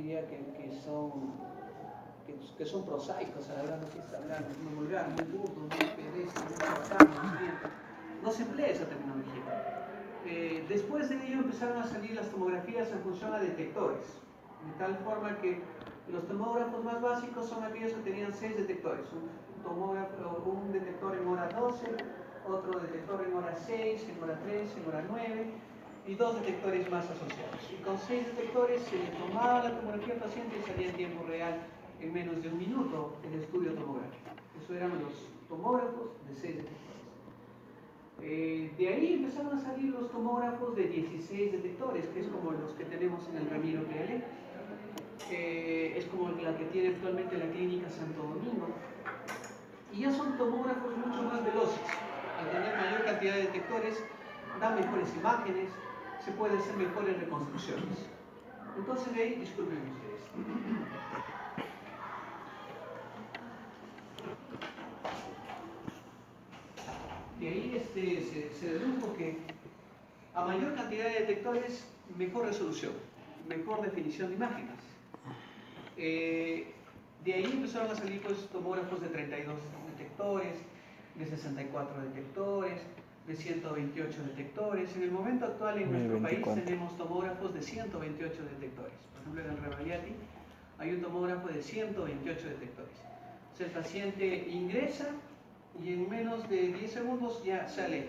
diría que son prosaicos, hablando así, hablando muy vulgar, muy burdo, muy pedestre, muy charlatán, no se emplea esa terminología. Después de ello empezaron a salir las tomografías en función a detectores, de tal forma que los tomógrafos más básicos son aquellos que tenían 6 detectores, un detector en hora 12, otro detector en hora 6, en hora 3, en hora 9 y 2 detectores más asociados. Y con 6 detectores se le tomaba la tomografía al paciente y salía en tiempo real en menos de un minuto el estudio tomográfico. Eso eran los tomógrafos de 6 detectores. De ahí empezaron a salir los tomógrafos de 16 detectores, que es como los que tenemos en el Ramiro PL. Es como la que tiene actualmente la clínica Santo Domingo. Y ya son tomógrafos mucho más veloces. Al tener mayor cantidad de detectores, dan mejores imágenes, se pueden hacer mejores reconstrucciones. Entonces de ahí, disculpen ustedes. De ahí se dedujo que a mayor cantidad de detectores, mejor resolución, mejor definición de imágenes. De ahí empezaron a salir pues, tomógrafos de 32 detectores, de 64 detectores, de 128 detectores. En el momento actual en nuestro país tenemos tomógrafos de 128 detectores. Por ejemplo, en el Rebagliati hay un tomógrafo de 128 detectores. O sea, el paciente ingresa y en menos de 10 segundos ya sale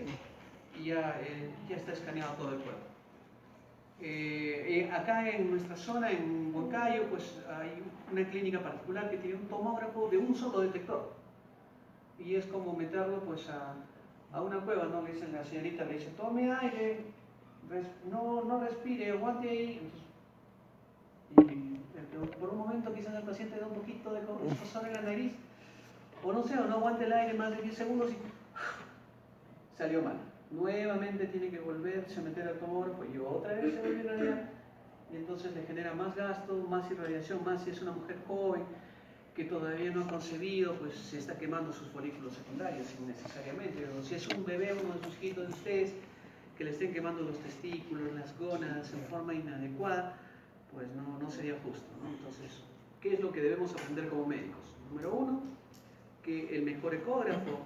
y ya está escaneado todo el cuerpo. Acá en nuestra zona, en Huancayo, pues hay una clínica particular que tiene un tomógrafo de un solo detector. Y es como meterlo pues a una cueva, ¿no? Le dicen, la señorita le dice, tome aire, no respire, aguante ahí. Entonces, y por un momento quizás el paciente da un poquito de escozor en la nariz, o no sé, o no aguante el aire más de 10 segundos y salió mal. Nuevamente tiene que volverse a meter al tomógrafo y otra vez se vuelve a irradiar. Y entonces le genera más gasto, más irradiación, más si es una mujer joven que todavía no ha concebido, pues se está quemando sus folículos secundarios innecesariamente. O si es un bebé, uno de sus hijitos de ustedes, que le estén quemando los testículos, las gónadas en forma inadecuada, pues no sería justo, ¿no? Entonces, ¿qué es lo que debemos aprender como médicos? Número uno, que el mejor ecógrafo,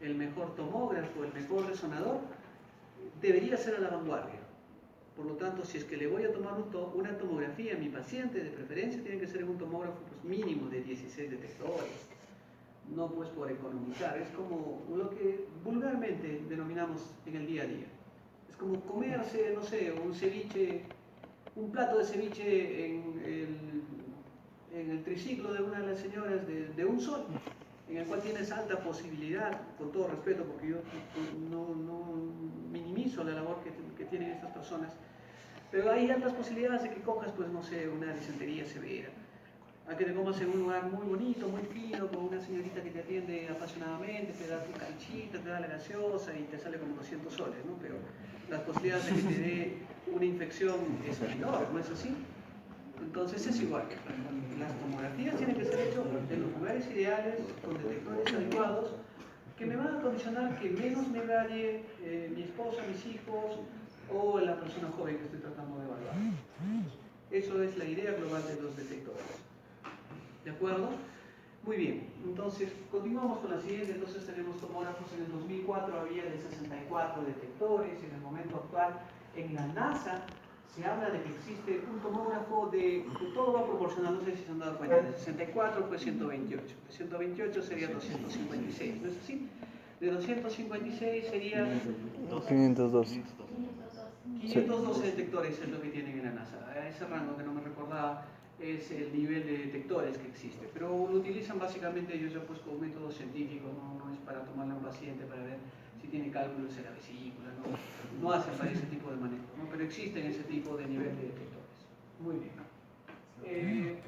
el mejor tomógrafo, el mejor resonador, debería ser a la vanguardia. Por lo tanto, si es que le voy a tomar una tomografía a mi paciente, de preferencia tiene que ser un tomógrafo pues, mínimo de 16 detectores. No pues por economizar, es como lo que vulgarmente denominamos en el día a día. Es como comerse, no sé, un ceviche, un plato de ceviche en el triciclo de una de las señoras de un sol, en el cual tienes alta posibilidad, con todo respeto, porque yo no minimizo la labor que tienen estas personas, pero hay altas posibilidades de que cojas, pues no sé, una disentería severa, a que te comas en un lugar muy bonito, muy fino, con una señorita que te atiende apasionadamente, te da tu canchita, te da la gaseosa y te sale como 200 soles, ¿no? Pero las posibilidades de que te dé una infección es menor, ¿no es así? Entonces es igual. Las tomografías tienen que ser hechas en los lugares ideales, con detectores adecuados, que me van a condicionar que menos me irradie mi esposa, mis hijos o la persona joven que estoy tratando de evaluar. Eso es la idea global de los detectores. ¿De acuerdo? Muy bien, entonces continuamos con la siguiente. Entonces tenemos tomógrafos. En el 2004 había de 64 detectores. En el momento actual en la NASA se habla de que existe un tomógrafo que todo va proporcional, no sé si se han dado cuenta, de 64 fue 128, de 128 sería 256, ¿no es así? De 256 sería 512. 512 detectores es lo que tienen en la NASA. A ese rango que no me recordaba es el nivel de detectores que existe, pero lo utilizan básicamente ellos ya pues con un método científico, no es para tomarle a un paciente para ver si tiene cálculos en la vesícula, no hacen para ese tipo de manejo, ¿no? Pero existen ese tipo de nivel de detectores. Muy bien.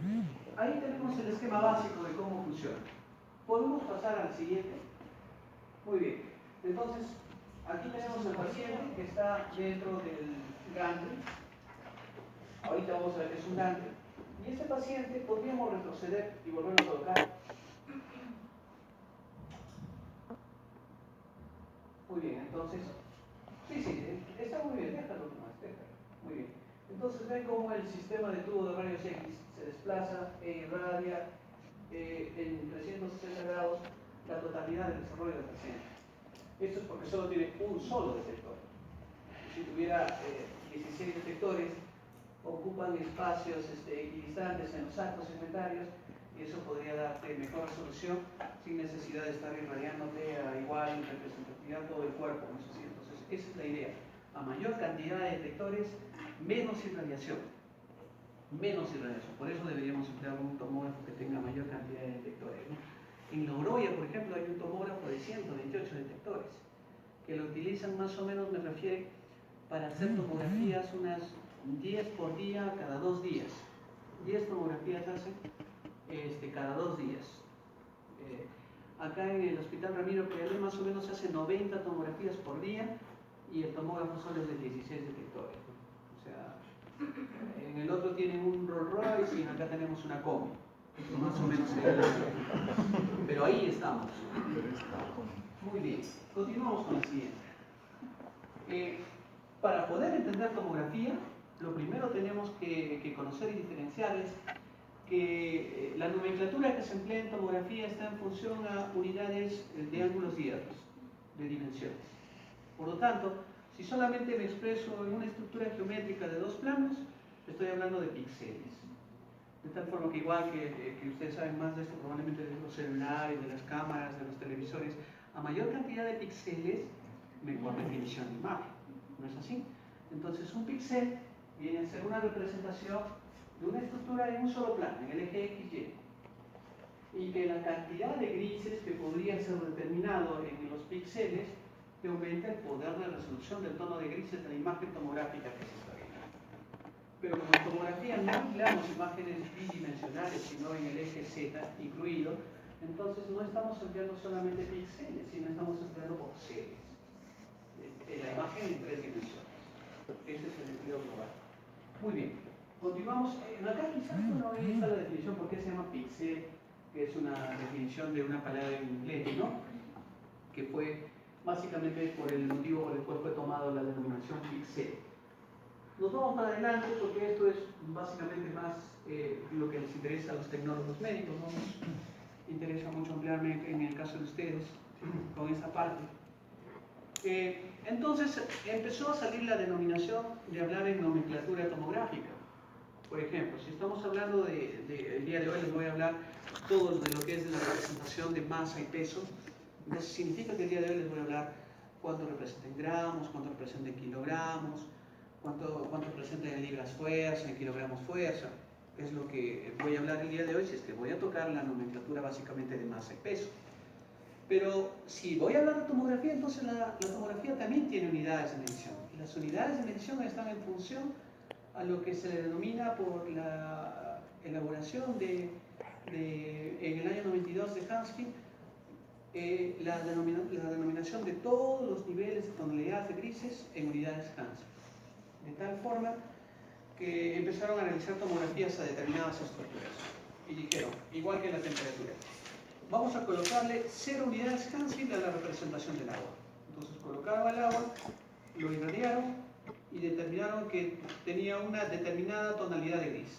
Ahí tenemos el esquema básico de cómo funciona. ¿Podemos pasar al siguiente? Muy bien. Entonces, aquí tenemos al paciente que está dentro del ganglio. Ahorita vamos a ver que es un ganglio. Y este paciente podríamos retroceder y volverlo a colocar. Muy bien, entonces, sí, está muy bien, déjalo nomás, déjalo. Muy bien. Entonces ven cómo el sistema de tubo de rayos X se desplaza e irradia en 360 grados la totalidad del desarrollo del paciente. Esto es porque solo tiene un solo detector. Si tuviera 16 detectores, ocupan espacios equidistantes en los arcos segmentarios y eso podría darte mejor resolución sin necesidad de estar irradiándote a igual representatividad todo el cuerpo. Entonces, esa es la idea. A mayor cantidad de detectores, menos irradiación. Menos irradiación. Por eso deberíamos emplear un tomógrafo que tenga mayor cantidad de detectores, ¿no? En Logroña, por ejemplo, hay un tomógrafo de 128 detectores que lo utilizan más o menos, me refiero, para hacer tomografías unas 10 por día cada 2 días. 10 tomografías hacen cada 2 días. Acá en el Hospital Ramiro Pérez más o menos se hace 90 tomografías por día y el tomógrafo solo es de 16 detectores. O sea, en el otro tienen un Rolls Royce y acá tenemos una Kombi. Más o menos. Pero ahí estamos. Muy bien. Continuamos con la siguiente. Para poder entender tomografía, lo primero tenemos que conocer y diferenciar es que la nomenclatura que se emplea en tomografía está en función a unidades de ángulos diámetros, de dimensiones. Por lo tanto, si solamente me expreso en una estructura geométrica de 2 planos, estoy hablando de píxeles. De tal forma que igual que ustedes saben más de esto probablemente de los celulares, de las cámaras, de los televisores, a mayor cantidad de píxeles, mejor definición de imagen. ¿No es así? Entonces un píxel viene a ser una representación de una estructura en un solo plano, en el eje XY. Y que la cantidad de grises que podría ser determinado en los píxeles que aumenta el poder de resolución del tono de grises de la imagen tomográfica que se está viendo. Pero como en tomografía no empleamos imágenes bidimensionales, sino en el eje Z incluido, entonces no estamos empleando solamente píxeles, sino estamos empleando voxeles. La imagen en 3 dimensiones. Ese es el empleo global. Muy bien. Continuamos. Acá quizás no ahí está la definición por qué se llama píxel, que es una definición de una palabra en inglés, ¿no? Que fue básicamente por el motivo por el cual fue tomado la denominación píxel. Nos vamos para adelante porque esto es básicamente más lo que les interesa a los tecnólogos médicos, ¿no? Nos interesa mucho ampliarme en el caso de ustedes con esa parte. Entonces empezó a salir la denominación de hablar en nomenclatura tomográfica. Por ejemplo, si estamos hablando el día de hoy les voy a hablar todo de lo que es la representación de masa y peso. Entonces significa que el día de hoy les voy a hablar cuánto representa en gramos, cuánto representa en kilogramos, cuánto representa en libras fuerza, en kilogramos fuerza. Es lo que voy a hablar el día de hoy, si es que voy a tocar la nomenclatura básicamente de masa y peso. Pero si voy a hablar de tomografía, entonces la tomografía también tiene unidades de medición. Y las unidades de medición están en función a lo que se le denomina por la elaboración en el año 92 de Hansky, la denominación de todos los niveles de tonalidad de grises en unidades Hansky. De tal forma que empezaron a realizar tomografías a determinadas estructuras. Y dijeron, igual que la temperatura, vamos a colocarle 0 unidades Hansky a la representación del agua. Entonces colocaron al agua, lo irradiaron y determinaron que tenía una determinada tonalidad de gris.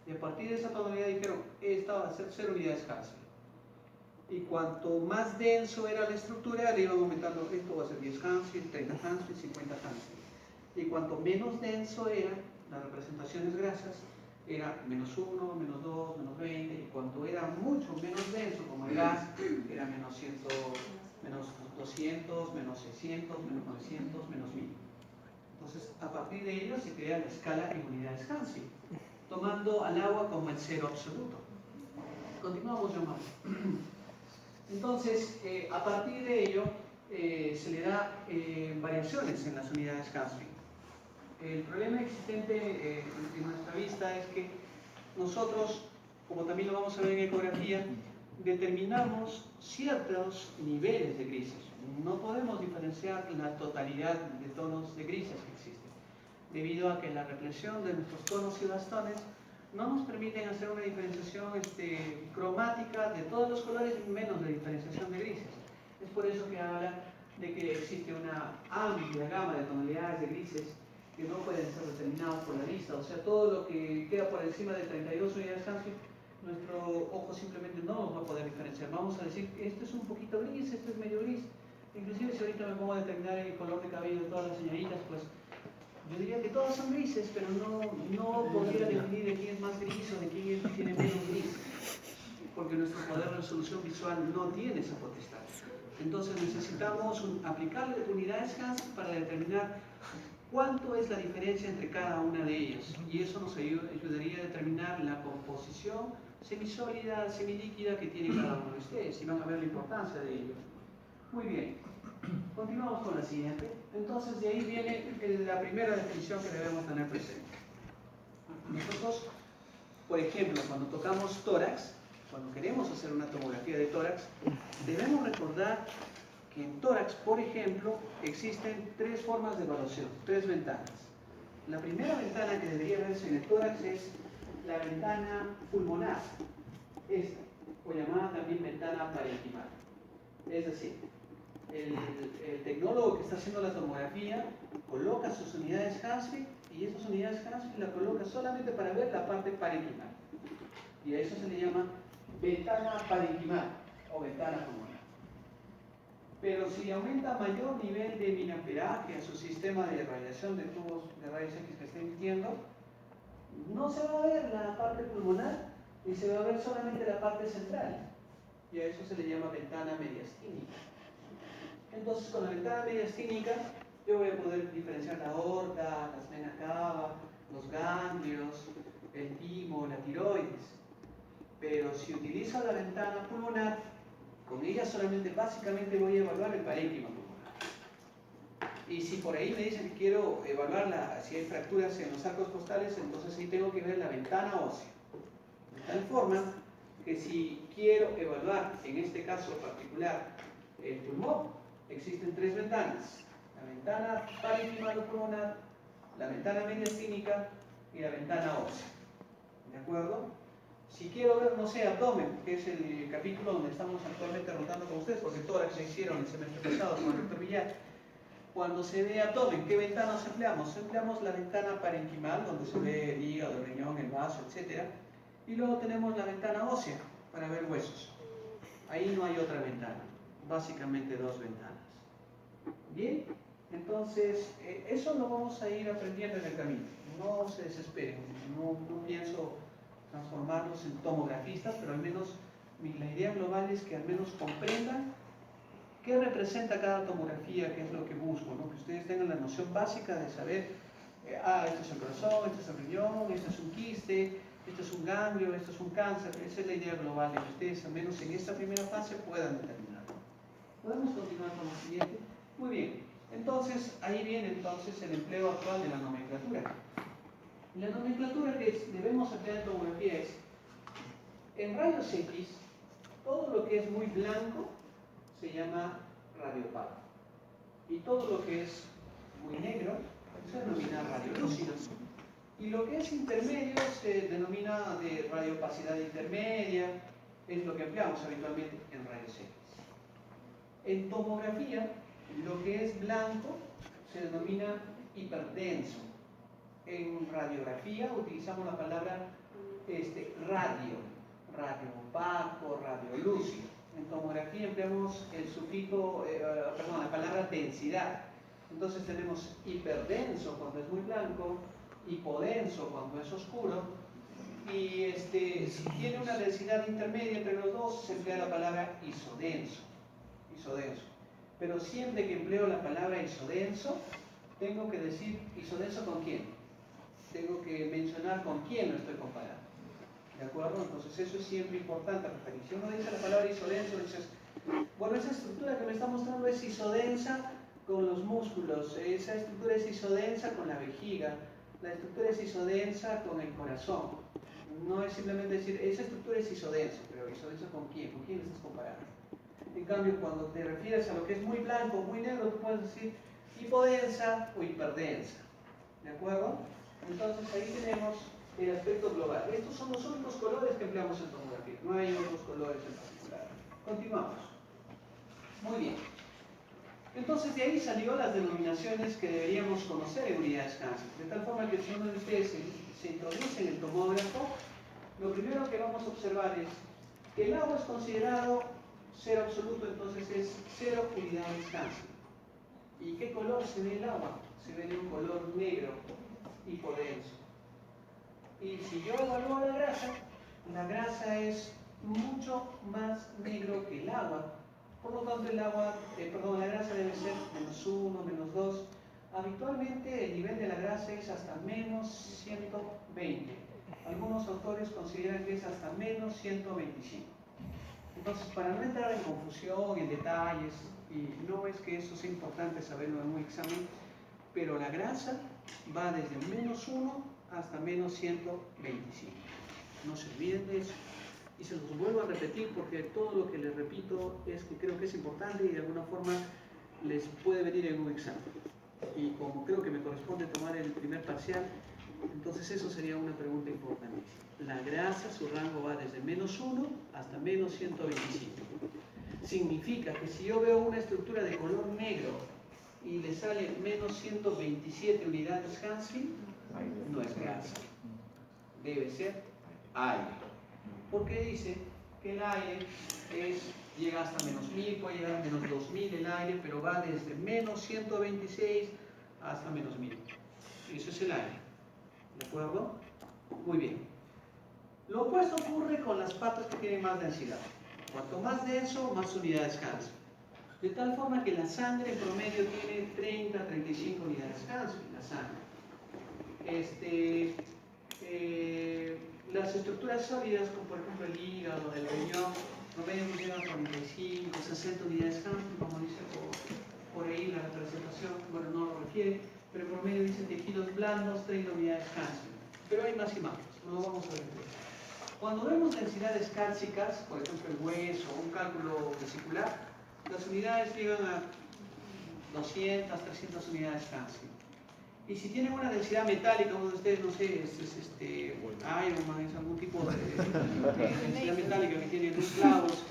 Y a partir de esa tonalidad dijeron, esta va a ser 0 unidades Hansky. Y cuanto más denso era la estructura, le iban aumentando, esto va a ser 10 Hansky, 30 Hansky, 50 Hansky. Y cuanto menos denso era, las representaciones grasas, era menos 1, menos 2, menos 20, y cuanto era mucho menos denso, como el gas, era menos 100, menos 200, menos 600, menos 900, menos 1000. Entonces, a partir de ello se crea la escala en unidades Hansky, tomando al agua como el cero absoluto. Continuamos, Omar. Entonces, a partir de ello, se le da variaciones en las unidades Hansky. El problema existente en nuestra vista es que nosotros, como también lo vamos a ver en ecografía, determinamos ciertos niveles de grises. No podemos diferenciar la totalidad de tonos de grises que existen, debido a que la reflexión de nuestros tonos y bastones no nos permiten hacer una diferenciación cromática de todos los colores, menos de diferenciación de grises. Es por eso que habla de que existe una amplia gama de tonalidades de grises que no pueden ser determinados por la vista, o sea, todo lo que queda por encima de 32 unidades Hansfield, nuestro ojo simplemente no nos va a poder diferenciar. Vamos a decir, esto es un poquito gris, esto es medio gris. Inclusive si ahorita me pongo a determinar el color de cabello de todas las señoritas, pues yo diría que todas son grises, pero no podría definir de quién es más gris o de quién tiene menos gris, porque nuestro poder de resolución visual no tiene esa potestad. Entonces necesitamos aplicarle unidades Hansfield para determinar cuánto es la diferencia entre cada una de ellas, y eso nos ayudaría a determinar la composición semisólida, semilíquida que tiene cada uno de ustedes, y van a ver la importancia de ello. Muy bien, continuamos con la siguiente. Entonces de ahí viene la primera definición que debemos tener presente. Nosotros, por ejemplo, cuando tocamos tórax, cuando queremos hacer una tomografía de tórax, debemos recordar que en tórax, por ejemplo, existen tres formas de evaluación, tres ventanas. La primera ventana que debería verse en el tórax es la ventana pulmonar, esta, o llamada también ventana parenquimal. Es decir, el tecnólogo que está haciendo la tomografía coloca sus unidades Hansfield y esas unidades Hansfield la coloca solamente para ver la parte parenquimal. Y a eso se le llama ventana parenquimal o ventana pulmonar. Pero si aumenta mayor nivel de minamperaje a su sistema de radiación de tubos de rayos X que esté emitiendo, no se va a ver la parte pulmonar y se va a ver solamente la parte central. Y a eso se le llama ventana mediastínica. Entonces, con la ventana mediastínica, yo voy a poder diferenciar la aorta, las venas cava, los ganglios, el timo, la tiroides. Pero si utilizo la ventana pulmonar, con ella solamente básicamente voy a evaluar el parénquima pulmonar. Y si por ahí me dicen que quiero evaluar si hay fracturas en los arcos costales, entonces sí tengo que ver la ventana ósea. De tal forma que si quiero evaluar, en este caso particular, el pulmón, existen tres ventanas. La ventana parenquimal o pulmonar, la ventana mediastínica y la ventana ósea. ¿De acuerdo? Si quiero ver, no sé, abdomen, que es el capítulo donde estamos actualmente rotando con ustedes, porque tórax se hicieron el semestre pasado con el doctor Villar. Cuando se ve abdomen, ¿qué ventanas empleamos? Empleamos la ventana parenquimal, donde se ve el hígado, el riñón, el vaso, etc. Y luego tenemos la ventana ósea, para ver huesos. Ahí no hay otra ventana, básicamente dos ventanas. Bien, entonces eso lo vamos a ir aprendiendo en el camino. No se desesperen, no pienso transformarlos en tomografistas, pero al menos la idea global es que al menos comprendan qué representa cada tomografía, qué es lo que busco, ¿no? Que ustedes tengan la noción básica de saber, esto es el corazón, esto es el riñón, esto es un quiste, esto es un ganglio, esto es un cáncer. Esa es la idea global, de que ustedes al menos en esta primera fase puedan determinarlo. ¿Podemos continuar con el siguiente? Muy bien, entonces ahí viene entonces el empleo actual de la nomenclatura. La nomenclatura que debemos emplear en tomografía es, en rayos X, todo lo que es muy blanco se llama radiopaco. Y todo lo que es muy negro se denomina radiolúcido. Y lo que es intermedio se denomina de radiopacidad intermedia, es lo que empleamos habitualmente en rayos X. En tomografía, lo que es blanco se denomina hiperdenso. En radiografía utilizamos la palabra radio opaco, radiolúcido. En tomografía empleamos el sufijo, la palabra densidad. Entonces tenemos hiperdenso cuando es muy blanco, hipodenso cuando es oscuro, y si tiene una densidad intermedia entre los dos, se emplea la palabra isodenso. Pero siempre que empleo la palabra isodenso, tengo que decir isodenso con quién. Tengo que mencionar con quién lo estoy comparando. ¿De acuerdo? Entonces eso es siempre importante referir. Si uno dice la palabra isodenso, dices, bueno, esa estructura que me está mostrando es isodensa con los músculos, esa estructura es isodensa con la vejiga, la estructura es isodensa con el corazón. No es simplemente decir, esa estructura es isodensa, pero isodensa con quién lo estás comparando. En cambio, cuando te refieres a lo que es muy blanco, muy negro, tú puedes decir hipodensa o hiperdensa. ¿De acuerdo? Entonces ahí tenemos el aspecto global. Estos son los únicos colores que empleamos en tomografía. No hay otros colores en particular. Continuamos. Muy bien. Entonces de ahí salió las denominaciones que deberíamos conocer en unidades Hansen. De tal forma que si uno de ustedes se introduce en el tomógrafo, lo primero que vamos a observar es que el agua es considerado cero absoluto, entonces es 0 unidades Hansen. ¿Y qué color se ve el agua? Se ve de un color negro hipodenso. Y si yo evalúo la grasa es mucho más negro que el agua. Por lo tanto, la grasa debe ser -1, -2. Habitualmente el nivel de la grasa es hasta -120. Algunos autores consideran que es hasta -125. Entonces, para no entrar en confusión, en detalles, y no es que eso sea importante saberlo en un examen, pero la grasa va desde -1 hasta -125. No se olviden de eso. Y se los vuelvo a repetir porque todo lo que les repito es que creo que es importante y de alguna forma les puede venir en un examen. Y como creo que me corresponde tomar el primer parcial, entonces eso sería una pregunta importantísima. La grasa, su rango va desde -1 hasta -125. Significa que si yo veo una estructura de color negro y le sale -127 unidades Hansen, no es grasa. Debe ser aire. Porque dice que el aire llega hasta -1000, puede llegar a -2000 el aire, pero va desde -126 hasta -1000. Eso es el aire. ¿De acuerdo? Muy bien. Lo opuesto ocurre con las patas que tienen más densidad. Cuanto más denso, más unidades Hansen. De tal forma que la sangre en promedio tiene 30 a 35 unidades Hansen. La sangre. Las estructuras sólidas, como por ejemplo el hígado, el riñón, promedio llegan a 45, 60 unidades Hansen, como dice por ahí la representación, bueno, no lo refiere, pero en promedio dice tejidos blandos, 30 unidades Hansen. Pero hay más y más, no lo vamos a ver. Cuando vemos densidades cálcicas, por ejemplo el hueso o un cálculo vesicular, las unidades llegan a 200, 300 unidades Hansen. Y si tienen una densidad metálica, uno de ustedes, no sé, es Ironman, es algún tipo de densidad metálica que tiene dos clavos,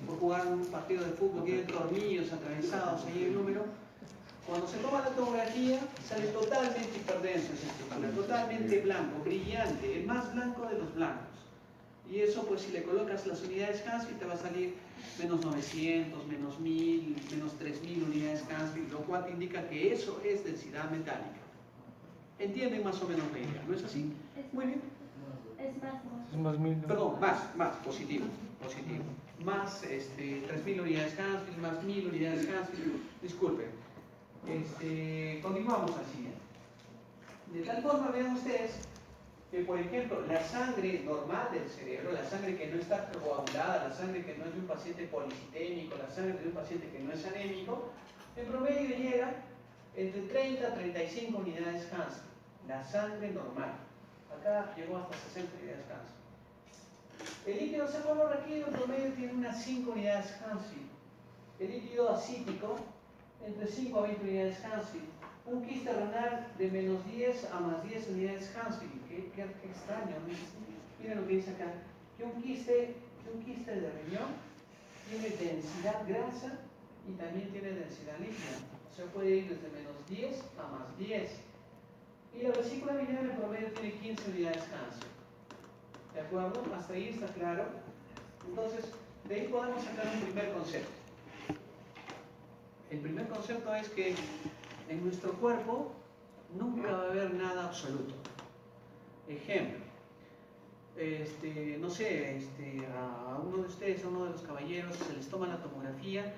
por jugar un partido de fútbol, tiene tornillos atravesados ahí el número. Cuando se toma la tomografía, sale totalmente hiperdenso esa estructura, totalmente blanco, brillante, el más blanco de los blancos. Y eso, pues si le colocas las unidades Hansen, te va a salir -900, -1000, -3000 unidades Hansen, lo cual te indica que eso es densidad metálica. ¿Entienden más o menos la idea? ¿No es así? Muy bien. Es más 1000. Perdón, más, positivo. Más 3000 unidades Hansen, más 1000 unidades Hansen. Disculpen. Continuamos así. De tal forma, vean ustedes que, por ejemplo, la sangre normal del cerebro, la sangre que no está coagulada, la sangre que no es de un paciente policitémico, la sangre de un paciente que no es anémico, en promedio llega entre 30 a 35 unidades Hansen, la sangre normal. Acá llegó hasta 60 unidades Hansen. El líquido cefalorraquídeo en promedio tiene unas 5 unidades Hansen. El líquido acítico entre 5 a 20 unidades Hansen. Un quiste renal de -10 a +10 unidades Hansen. Qué extraño, ¿no? Miren lo que dice acá. Que un quiste de riñón tiene densidad grasa y también tiene densidad líquida. Se puede ir desde -10 a +10. Y la vesícula biliar en promedio tiene 15 unidades Hansen. ¿De acuerdo? Hasta ahí está claro. Entonces, de ahí podemos sacar un primer concepto. El primer concepto es que en nuestro cuerpo nunca va a haber nada absoluto. Ejemplo, no sé, a uno de ustedes, a uno de los caballeros, se les toma la tomografía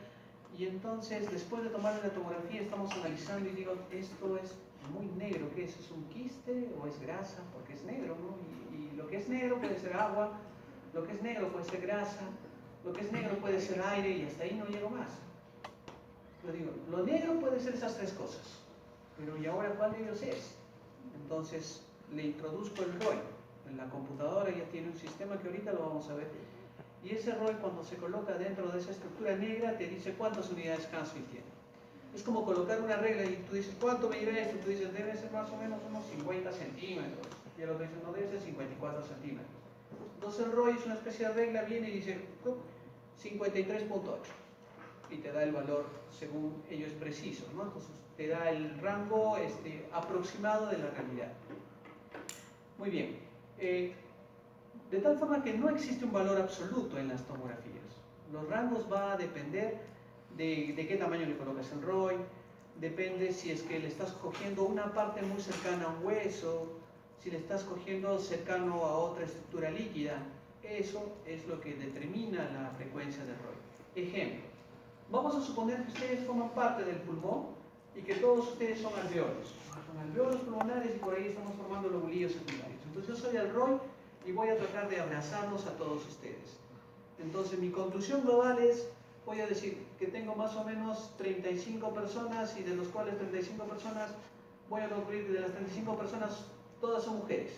y entonces después de tomarle la tomografía estamos analizando y digo, esto es muy negro, ¿qué es? ¿Es un quiste o es grasa? Porque es negro, ¿no? Y lo que es negro puede ser agua, lo que es negro puede ser grasa, lo que es negro puede ser aire y hasta ahí no llego más. Yo digo, lo negro puede ser esas tres cosas, pero ¿y ahora cuál de ellos es? Entonces le introduzco el ROI. En la computadora ya tiene un sistema que ahorita lo vamos a ver. Y ese ROI cuando se coloca dentro de esa estructura negra te dice cuántas unidades Hansen tiene. Es como colocar una regla y tú dices, ¿cuánto medirá esto? Tú dices, debe ser más o menos unos 50 centímetros. Y el otro dice, no, debe ser 54 centímetros. Entonces el ROI es una especie de regla, viene y dice 53.8. y te da el valor según ello es preciso, ¿no? Entonces te da el rango aproximado de la realidad. Muy bien. De tal forma que no existe un valor absoluto en las tomografías. Los rangos va a depender de qué tamaño le colocas el ROI, depende si es que le estás cogiendo una parte muy cercana a un hueso, si le estás cogiendo cercano a otra estructura líquida. Eso es lo que determina la frecuencia del ROI. Ejemplo, vamos a suponer que ustedes forman parte del pulmón y que todos ustedes son alveolos. Son alveolos pulmonares y por ahí estamos formando lobulillos secundarios. Entonces yo soy el ROI y voy a tratar de abrazarlos a todos ustedes. Entonces mi conclusión global es, voy a decir que tengo más o menos 35 personas y de los cuales 35 personas, voy a concluir que de las 35 personas todas son mujeres.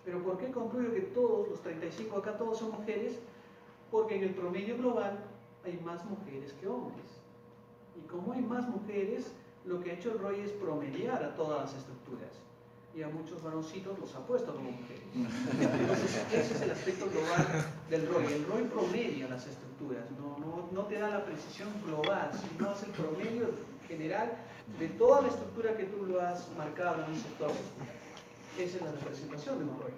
Pero ¿por qué concluyo que todos los 35 acá todos son mujeres? Porque en el promedio global hay más mujeres que hombres. Y como hay más mujeres, lo que ha hecho el ROI es promediar a todas las estructuras. Y a muchos varoncitos los ha puesto como mujeres. Entonces, ese es el aspecto global del ROI. El ROI promedia las estructuras, no te da la precisión global, sino es el promedio general de toda la estructura que tú lo has marcado en un sector. Esa es la representación de un ROI.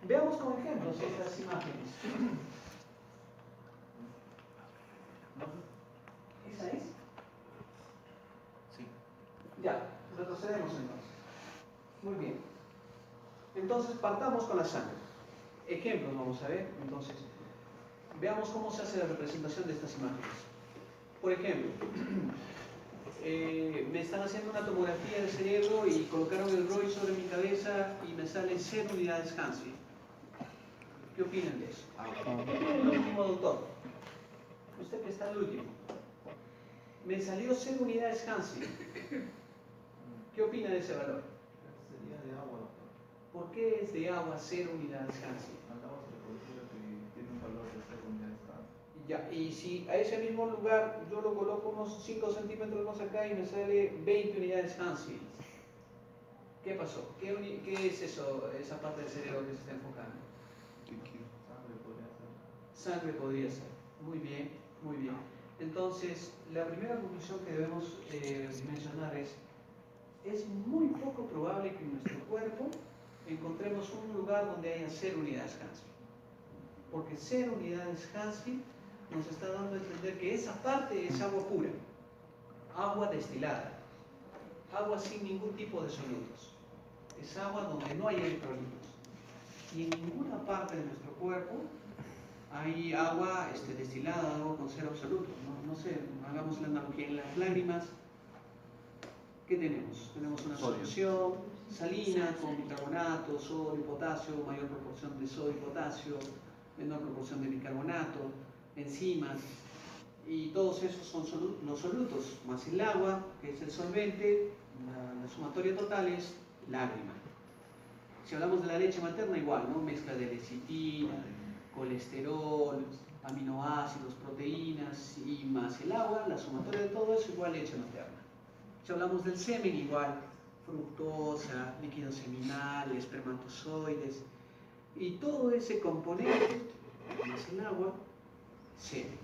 Veamos como ejemplos estas imágenes. ¿Esa es? Sí. Ya, retrocedemos entonces. Muy bien. Entonces partamos con la sangre. Ejemplos vamos a ver. Entonces, veamos cómo se hace la representación de estas imágenes. Por ejemplo, me están haciendo una tomografía del cerebro y colocaron el ROI sobre mi cabeza y me sale 0 unidades Hansen. ¿Qué opinan de eso? El último doctor. Usted que está el último. Me salió 0 unidades Hansen. ¿Qué opina de ese valor? Sería de agua. ¿Por qué es de agua 0 unidades Hansen? Acabamos de producir que tiene un valor de 0 unidades Hansen. Ya, y si a ese mismo lugar yo lo coloco unos 5 centímetros más acá y me sale 20 unidades Hansen. ¿Qué pasó? ¿Qué es eso, esa parte del cerebro que se está enfocando? Sangre podría ser. Sangre podría ser. Muy bien, muy bien. Entonces, la primera conclusión que debemos mencionar es muy poco probable que en nuestro cuerpo encontremos un lugar donde haya 0 unidades Hansen. Porque 0 unidades Hansen nos está dando a entender que esa parte es agua pura, agua destilada, agua sin ningún tipo de solutos. Es agua donde no hay electrolitos. Y en ninguna parte de nuestro cuerpo hay agua destilada, agua con cero absoluto. No sé, hagamos la analogía en las lágrimas. ¿Qué tenemos? Tenemos una solución salina con bicarbonato, sodio, potasio, mayor proporción de sodio y potasio, menor proporción de bicarbonato, enzimas, y todos esos son los solutos, más el agua, que es el solvente, la sumatoria total es lágrima. Si hablamos de la leche materna, igual, ¿no? Mezcla de lecitina, colesterol, aminoácidos, proteínas y más el agua, la sumatoria de todo eso igual leche materna. Si hablamos del semen, igual, fructosa, líquido seminal, espermatozoides, y todo ese componente, más el agua, semen.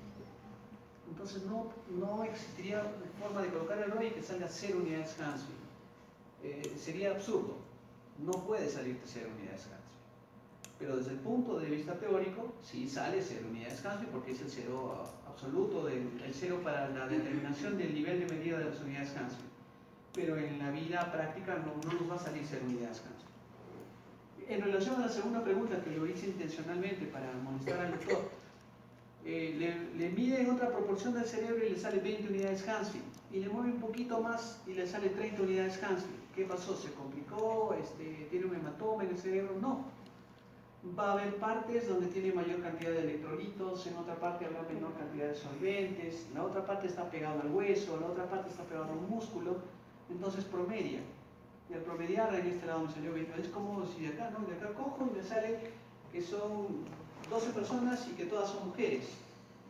Entonces no existiría forma de colocar el ROI y que salga 0 unidades Hansen. Sería absurdo. No puede salirte 0 unidades Hansen. Pero desde el punto de vista teórico, sí sale 0 unidades Hansen porque es el cero absoluto, el cero para la determinación del nivel de medida de las unidades Hansen. Pero en la vida práctica no nos va a salir 0 unidades Hansen. En relación a la segunda pregunta, que lo hice intencionalmente para molestar al doctor, le mide en otra proporción del cerebro y le sale 20 unidades Hansen, y le mueve un poquito más y le sale 30 unidades Hansen. ¿Qué pasó? ¿Se complicó? ¿Tiene un hematoma en el cerebro? No. Va a haber partes donde tiene mayor cantidad de electrolitos, en otra parte habrá menor cantidad de solventes, la otra parte está pegada al hueso, la otra parte está pegada a un músculo, entonces promedia. Y al promediar, en este lado me salió 20. Es como si de acá, ¿no? De acá cojo y me sale que son 12 personas y que todas son mujeres.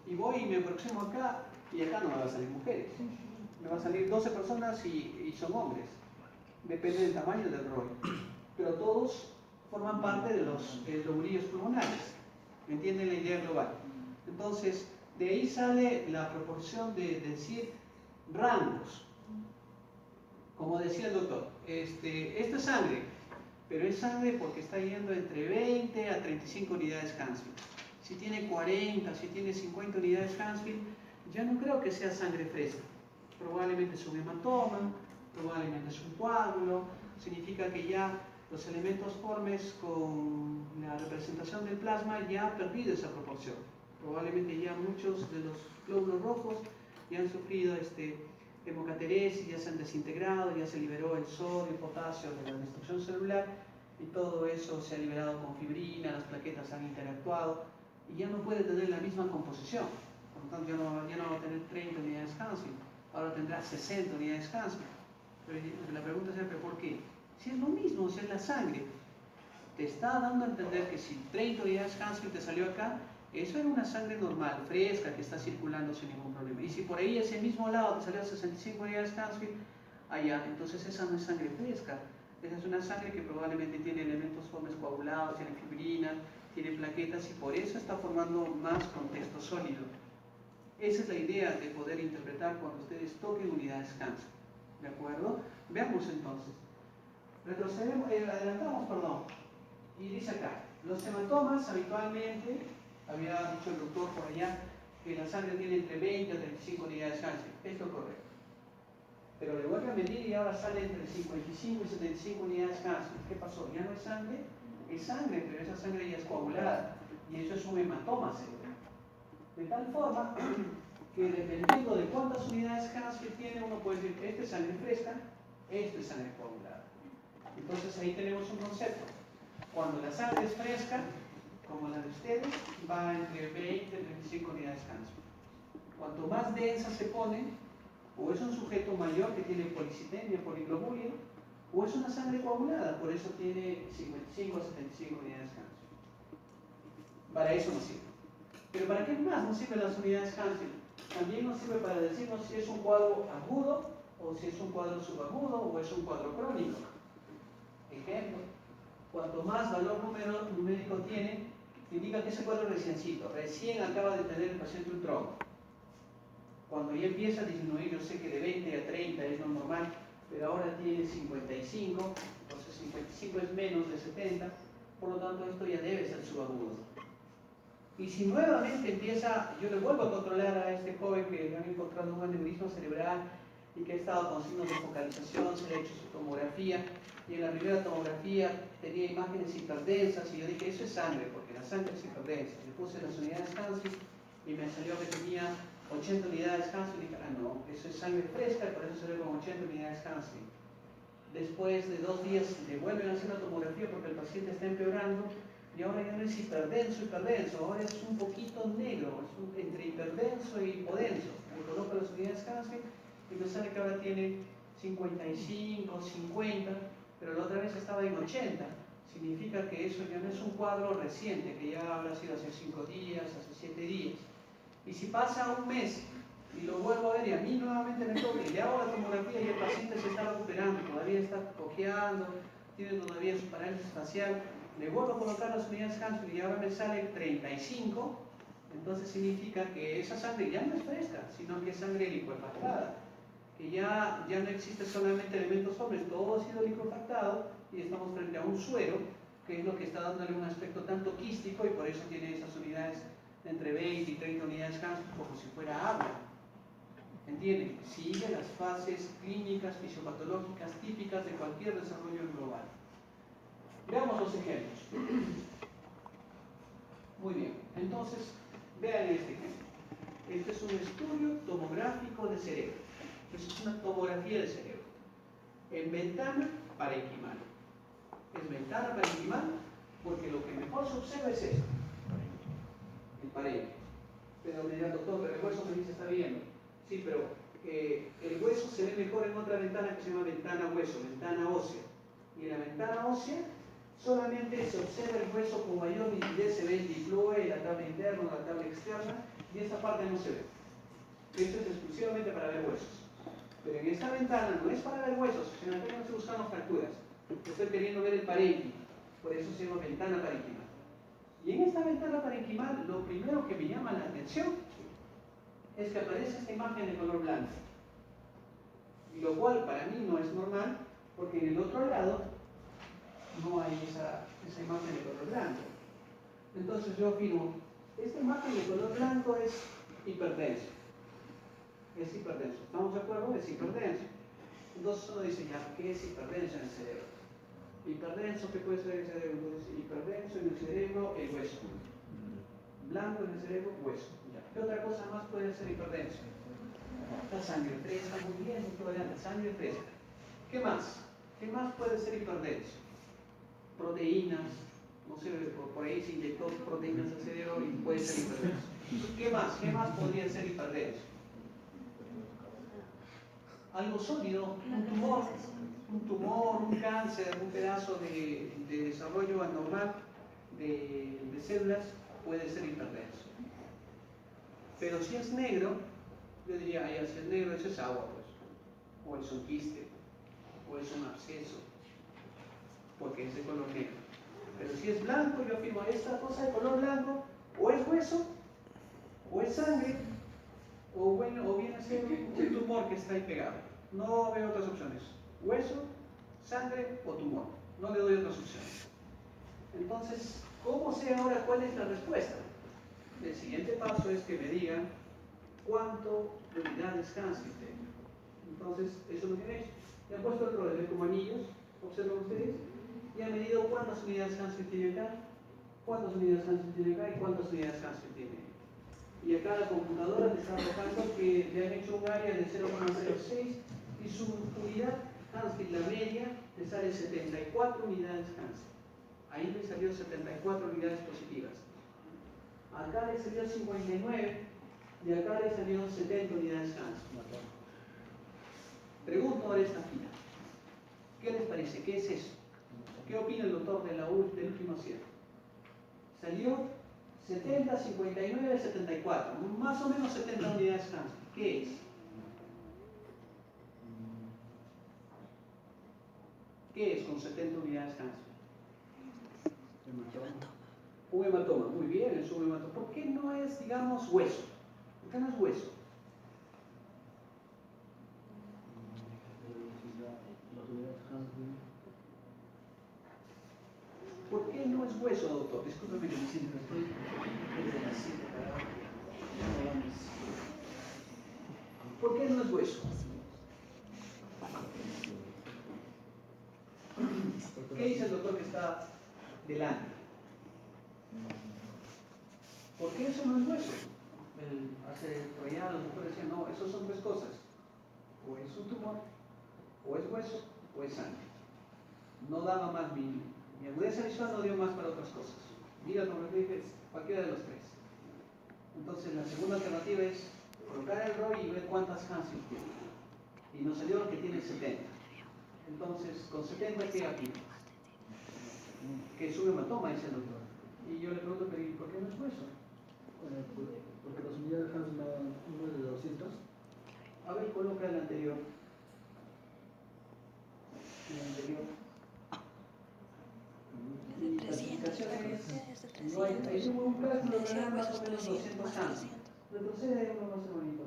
Y voy y me aproximo acá y acá no me va a salir mujeres. Me va a salir 12 personas y son hombres. Depende del tamaño del ROI. Pero todos forman parte de los lobulillos pulmonares. ¿Entienden la idea global? Entonces, De ahí sale la proporción de decir rangos. Como decía el doctor, esto es sangre, pero es sangre porque está yendo entre 20 a 35 unidades Hansfield. Si tiene 40, si tiene 50 unidades Hansfield, ya no creo que sea sangre fresca. Probablemente es un hematoma, probablemente es un coágulo, significa que ya los elementos formes con la representación del plasma ya han perdido esa proporción. Probablemente ya muchos de los glóbulos rojos ya han sufrido hemocateresis, ya se han desintegrado, ya se liberó el sodio y potasio de la destrucción celular y todo eso se ha liberado con fibrina, las plaquetas han interactuado y ya no puede tener la misma composición. Por lo tanto, ya no va a tener 30 unidades Hansfield, ahora tendrá 60 unidades Hansfield. Pero la pregunta es siempre, ¿por qué? Si es lo mismo, si es la sangre, te está dando a entender que si 30 unidades Hansfield te salió acá, eso era una sangre normal, fresca, que está circulando sin ningún problema. Y si por ahí ese mismo lado te salió 65 unidades Hansfield, allá, entonces esa no es sangre fresca. Esa es una sangre que probablemente tiene elementos formes coagulados, tiene fibrina, tiene plaquetas y por eso está formando más contexto sólido. Esa es la idea de poder interpretar cuando ustedes toquen unidades Hansfield. ¿De acuerdo? Veamos entonces. Retrocedemos, adelantamos, perdón. Y dice acá, los hematomas habitualmente, había dicho el doctor por allá, que la sangre tiene entre 20 a 35 unidades Hansfield. Esto es correcto. Pero le vuelve a medir y ahora sale entre 55 y 75 unidades Hansfield. ¿Qué pasó? ¿Ya no es sangre? Es sangre, pero esa sangre ya es coagulada. Y eso es un hematoma cerebral. De tal forma que dependiendo de cuántas unidades Hansfield tiene, uno puede decir, esta es sangre fresca, esta es sangre coagulada. Entonces ahí tenemos un concepto. Cuando la sangre es fresca, como la de ustedes, va entre 20 y 35 unidades Hansfield. Cuanto más densa se pone, o es un sujeto mayor que tiene policitemia, poliglobulia, o es una sangre coagulada, por eso tiene 55 a 75 unidades Hansfield. Para eso nos sirve. Pero ¿para qué más nos sirven las unidades Hansfield? También nos sirve para decirnos si es un cuadro agudo, o si es un cuadro subagudo, o es un cuadro crónico. Ejemplo, cuanto más valor numérico tiene, indica que ese cuadro es recién acaba de tener el paciente un trombo. Cuando ya empieza a disminuir, yo sé que de 20 a 30 es lo normal, pero ahora tiene 55, entonces 55 es menos de 70, por lo tanto esto ya debe ser subagudo. Y si nuevamente empieza, yo le vuelvo a controlar a este joven que le han encontrado un aneurisma cerebral y que ha estado con signos de focalización, se le ha hecho su tomografía, y en la primera tomografía tenía imágenes hiperdensas, y yo dije, eso es sangre, porque la sangre es hiperdensa. Le puse las unidades Hansfield y me salió que tenía 80 unidades Hansfield, y dije, no, eso es sangre fresca, y por eso se ve con 80 unidades Hansfield. Después de 2 días le vuelven a hacer la tomografía porque el paciente está empeorando, y ahora ya no es hiperdenso, ahora es un poquito negro, es entre hiperdenso y hipodenso. Le coloco las unidades Hansfield y me sale que ahora tiene 55, 50, pero la otra vez estaba en 80. Significa que eso ya no es un cuadro reciente, que ya habrá sido hace 5 días, hace 7 días. Y si pasa un mes y lo vuelvo a ver y a mí nuevamente me toca y le hago la tomografía y el paciente se está recuperando, todavía está cojeando, tiene todavía su parálisis facial, le vuelvo a colocar las unidades Hansfield y ahora me sale 35, entonces significa que esa sangre ya no es fresca, sino que es sangre licuefactada, que ya no existe solamente elementos formes, todo ha sido licuefactado y estamos frente a un suero, que es lo que está dándole un aspecto tanto quístico y por eso tiene esas unidades de entre 20 y 30 unidades Hansfield como si fuera agua. ¿Entienden? Sigue las fases clínicas, fisiopatológicas típicas de cualquier desarrollo global. Veamos los ejemplos. Muy bien, entonces, vean este ejemplo. Este es un estudio tomográfico de cerebro. Esto es una tomografía de cerebro. En ventana parenquimal. Es ventana parenquimal porque lo que mejor se observa es esto. El parénquima. Pero me dirá, doctor, pero el hueso me dice está viendo. Sí, pero el hueso se ve mejor en otra ventana que se llama ventana hueso, ventana ósea. Y en la ventana ósea solamente se observa el hueso con mayor nitidez, se ve el diploe, la tabla interna, la tabla externa, y esta parte no se ve. Esto es exclusivamente para ver huesos. Pero en esta ventana no es para ver huesos, sino que no estoy buscando fracturas. Estoy queriendo ver el parénquima, por eso se llama ventana parenquimal. Y en esta ventana parenquimal, lo primero que me llama la atención es que aparece esta imagen de color blanco. Lo cual para mí no es normal, porque en el otro lado no hay esa imagen de color blanco. Entonces yo afirmo, esta imagen de color blanco es hiperdenso. Es hiperdenso. ¿Estamos de acuerdo? Es hiperdenso. Entonces uno dice, ya, ¿qué es hiperdenso en el cerebro? Hiperdenso, ¿qué puede ser en el cerebro? Entonces, hiperdenso en el cerebro, el hueso. Blanco en el cerebro, hueso. Ya. ¿Qué otra cosa más puede ser hiperdenso? La sangre fresca, muy bien, doctor, la sangre fresca. ¿Qué más? ¿Qué más puede ser hiperdenso? Proteínas, no sé, por ahí se inyectó proteínas al cerebro y puede ser hiperdenso. ¿Qué más? ¿Qué más podría ser hiperdenso? Algo sólido, un tumor, un cáncer, un pedazo de desarrollo anormal de células puede ser hiperdenso. Pero si es negro, yo diría, ya si es negro, eso es agua, pues. O es un quiste, o es un absceso, porque es de color negro. Pero si es blanco, yo afirmo, esta cosa de color blanco, o es hueso, o es sangre, o viene a ser un tumor que está ahí pegado. No veo otras opciones. Hueso, sangre o tumor. No le doy otras opciones. Entonces, ¿cómo sé ahora cuál es la respuesta? El siguiente paso es que me digan cuánto de unidades Hansen tengo. Entonces, eso es lo que he hecho. Le han puesto el rollo como anillos, observan ustedes, y han medido cuántas unidades Hansen tiene acá, cuántas unidades Hansen tiene acá y cuántas unidades Hansen tiene. Y acá la computadora le está arrojando que le han hecho un área de 0,06 y su unidad Hansen, la media, le sale 74 unidades Hansen. Ahí le salió 74 unidades positivas. Acá le salió 59 y acá le salieron 70 unidades Hansen. Pregunto ahora esta fila. ¿Qué les parece? ¿Qué es eso? ¿Qué opina el doctor del último cierre? Salió 70, 59, 74. Más o menos 70 unidades Hansen. ¿Qué es? ¿Qué es con 70 unidades Hansen? Un hematoma, muy bien, es un hematoma. ¿Por qué no es, digamos, hueso? ¿Por qué no es hueso? ¿Por qué no es hueso, doctor? Discúlpeme que me siento, estoy desde las 7 para ahora. ¿Por qué no es hueso? ¿Qué dice el doctor que está delante? ¿Por qué eso no es hueso? Hace por allá los doctores decían, no, eso son tres cosas. O es un tumor, o es hueso, o es sangre. No daba más mi agudeza visual, no dio más para otras cosas. Mira, como les dije, cualquiera de los tres. Entonces la segunda alternativa es colocar el ROI y ver cuántas Hansen tiene. Y nos salió que tiene 70. Entonces, con 70, ¿qué aquí? Que es un hematoma, dice el doctor. Y yo le pregunto, ¿pero por qué no es hueso? Porque las unidades Hansen no es de 200. A ver, coloca el anterior. El anterior. Y la clasificación es, no hay un cálculo que da más o menos 200 Hansen. Retrocede uno más bonito.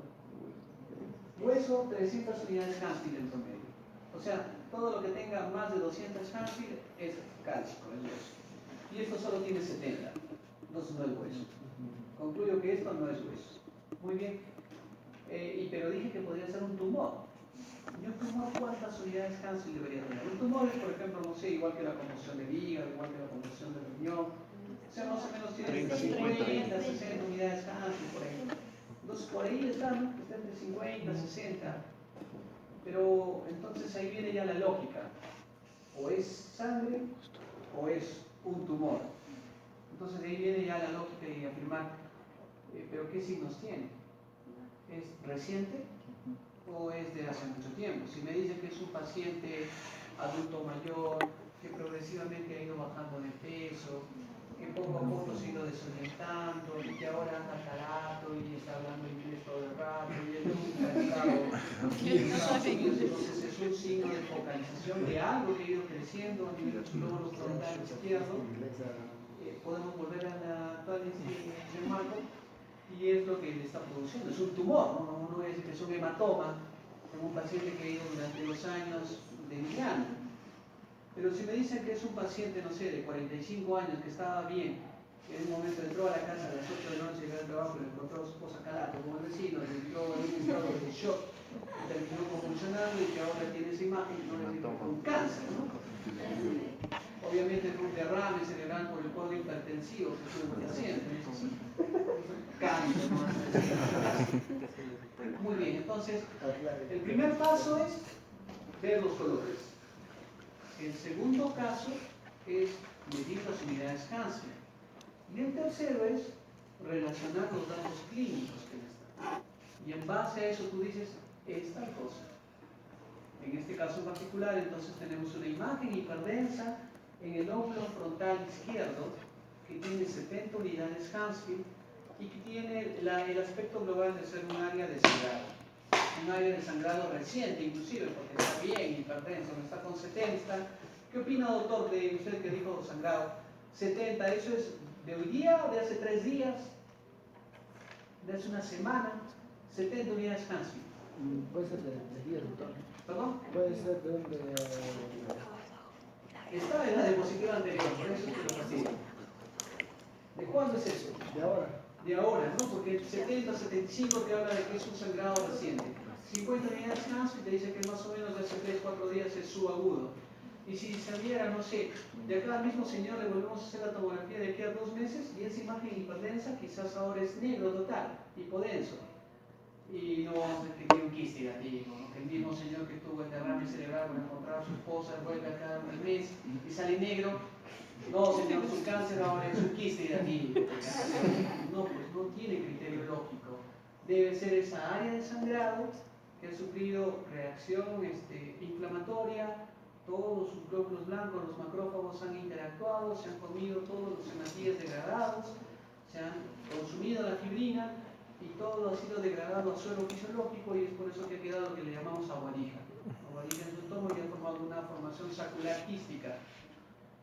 Hueso, 300 unidades Hansen en promedio. O sea, todo lo que tenga más de 200 Hansen es cálcico, es hueso. Y esto solo tiene 70. Entonces no es hueso. Concluyo que esto no es hueso. Muy bien. Pero dije que podría ser un tumor. ¿Y un tumor cuántas unidades Hansen debería tener? Un tumor es, por ejemplo, no sé, igual que la conmoción de hígado, igual que la conmoción de riñón. O sea, más o menos tiene 50, 60 unidades Hansen por ahí. Entonces, por ahí está, ¿no? Está entre 50, 60. Pero entonces ahí viene ya la lógica. O es sangre o es un tumor. Entonces ahí viene ya la lógica de afirmar, pero ¿qué signos tiene? ¿Es reciente o es de hace mucho tiempo? Si me dice que es un paciente adulto mayor, que progresivamente ha ido bajando de peso, que poco a poco se ha ido desorientando y que ahora anda carato y está hablando inglés todo el rato y él nunca ha estado entonces es un signo de focalización de algo que ha ido creciendo a nivel lóbulo frontal izquierdo. Podemos volver a la actual marco y y es lo que le está produciendo. Es un tumor, no es que es un hematoma, como un paciente que ha ido durante los años dengueando. Pero si me dicen que es un paciente, no sé, de 45 años, que estaba bien, que en un momento entró a la casa a las 8 de la noche, llegó al trabajo y le encontró a su esposa calato como el vecino, le entró en un estado de shock, y terminó convulsionando y que ahora tiene esa imagen y no le dijo con cáncer, ¿no? Obviamente es un derrame cerebral por el cuadro hipertensivo que tuvo el paciente. Cáncer, ¿no? Muy bien, entonces, el primer paso es ver los colores. El segundo caso es medir las unidades Hansen. Y el tercero es relacionar los datos clínicos que están. Y en base a eso tú dices, es tal cosa. En este caso en particular, entonces tenemos una imagen hiperdensa en el óvulo frontal izquierdo que tiene 70 unidades Hansfield y que tiene el aspecto global de ser un área de sangrado. Un área de sangrado reciente, inclusive, porque está bien hiperdenso, no está con 70. ¿Qué opina, doctor, de usted que dijo sangrado? 70, ¿eso es de hoy día o de hace 3 días? ¿De hace una semana? 70 unidades Hansfield. Puede ser de 10, doctor. ¿Perdón? Puede ser de donde... Está en la diapositiva anterior, por eso te lo fastidio. ¿De cuándo es eso? De ahora. De ahora, ¿no? Porque el 70, 75 te habla de que es un sangrado reciente. 50 unidades Hansfield te dice que más o menos de hace 3, 4 días es subagudo. Y si saliera, no sé, de acá al mismo señor le volvemos a hacer la tomografía de aquí a 2 meses y esa imagen hiperdensa quizás ahora es negro total, hipodenso. Y no vamos a decir que tiene un quiste negativo, ¿no? Que el mismo señor que tuvo el derrame cerebral cuando encontraba a su esposa vuelve acá al mes y sale negro. No, señor, su cáncer ahora es un quiste negativo. No, pues no tiene criterio lógico. Debe ser esa área de sangrado que ha sufrido reacción inflamatoria, todos sus glóbulos blancos, los macrófagos han interactuado, se han comido todos los hematíes degradados, se han consumido la fibrina y todo ha sido degradado a suelo fisiológico y es por eso que ha quedado lo que le llamamos aguarija. Aguarija en su tomo y ha formado una formación sacular quística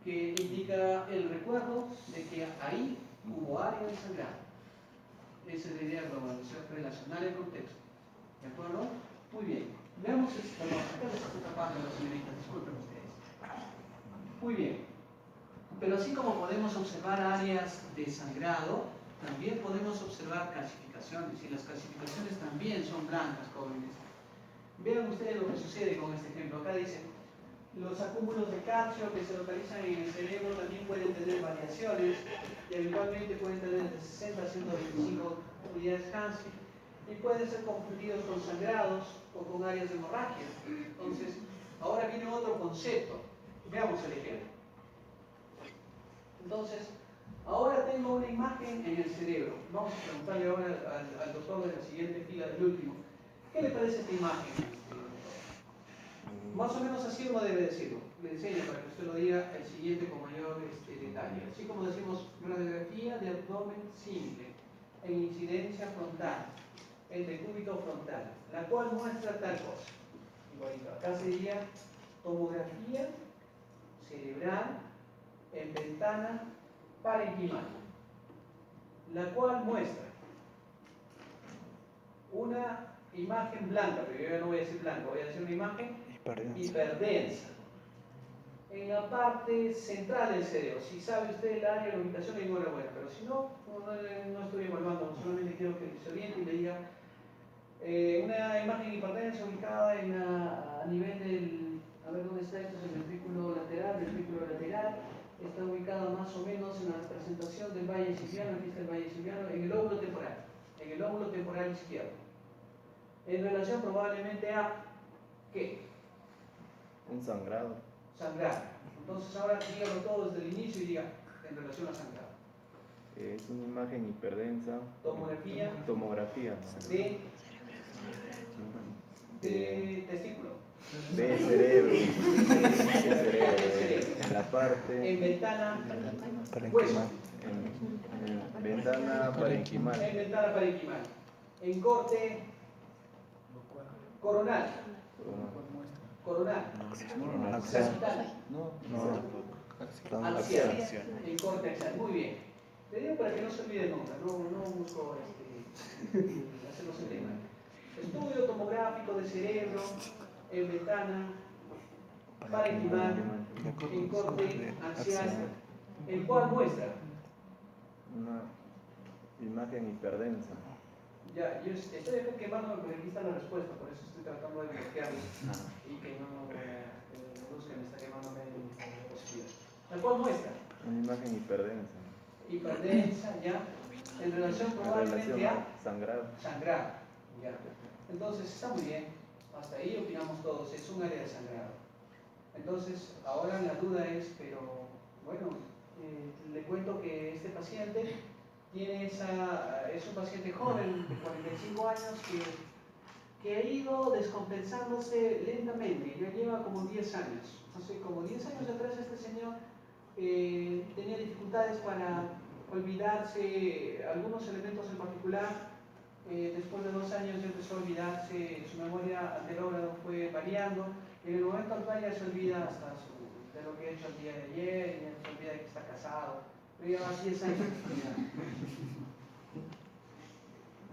que indica el recuerdo de que ahí hubo área de sangrado. Esa es la idea global, o sea, relacionar el contexto. ¿De acuerdo? Muy bien. Veamos esto. No, acá les estoy tapando las señoritas, disculpen ustedes. Muy bien. Pero así como podemos observar áreas de sangrado, también podemos observar calcificaciones, y las calcificaciones también son blancas, jóvenes. Vean ustedes lo que sucede con este ejemplo. Acá dice, los acúmulos de calcio que se localizan en el cerebro también pueden tener variaciones, y habitualmente pueden tener de 60 a 125 unidades Hansfield, y pueden ser confundidos con sangrados o con áreas de hemorragia. Entonces, ahora viene otro concepto. Veamos el ejemplo. Entonces, ahora tengo una imagen en el cerebro. Vamos a preguntarle ahora al doctor de la siguiente fila, del último. ¿Qué le parece esta imagen? Más o menos así uno debe decirlo. Le enseño para que usted lo diga el siguiente con mayor detalle. Así como decimos radiografía de abdomen simple, en incidencia frontal, en decúbito frontal, la cual muestra tal cosa. Igualito. Acá sería tomografía cerebral en ventana parenquimal, la cual muestra una imagen blanca, pero yo ya no voy a decir blanca, voy a decir una imagen hiperdensa en la parte central del cerebro. Si sabe usted el área de la ubicación, enhorabuena, pero si no, no estoy evaluando, solamente quiero que se oriente y le diga una imagen hiperdensa ubicada a nivel del, a ver dónde está esto, es el ventrículo lateral, está ubicada más o menos en la representación del valle silviano, aquí está el valle silviano, en el óvulo temporal izquierdo, en relación probablemente a, ¿qué? Un sangrado. Sangrado. Entonces ahora dígalo todo desde el inicio y diga, en relación a sangrado. Es una imagen hiperdensa. Tomografía. ¿No? De testículo. De cerebro. En la parte. En ventana hueso. En ventana parenquimal. En ventana parenquimal. En corte coronal. Sagital. Axial. En corte axial. Muy bien. Le digo para que no se olvide nunca. No busco Hacemos el tema. Estudio tomográfico de cerebro en ventana, parenquimal, en corte axial, el cual muestra una imagen hiperdensa. ya, yo estoy quemando porque aquí está la respuesta, por eso estoy tratando de bloquearlo y que no busquen, está quemando medio posibilidad. El cual muestra Una imagen hiperdensa. hiperdensa, ya, en relación probablemente a sangrado. sangrado, ya. Entonces está muy bien, hasta ahí opinamos todos, es un área de sangrado. Entonces, ahora la duda es, pero bueno, le cuento que este paciente es un paciente joven de 45 años que ha ido descompensándose lentamente, ya lleva como 10 años. Entonces, como 10 años atrás este señor tenía dificultades para olvidarse algunos elementos en particular. Después de 2 años ya empezó a olvidarse, su memoria anterógrado fue variando. En el momento actual ya se olvida hasta de lo que ha hecho el día de ayer, ya se olvida de que está casado, pero lleva 10 años de enfermedad.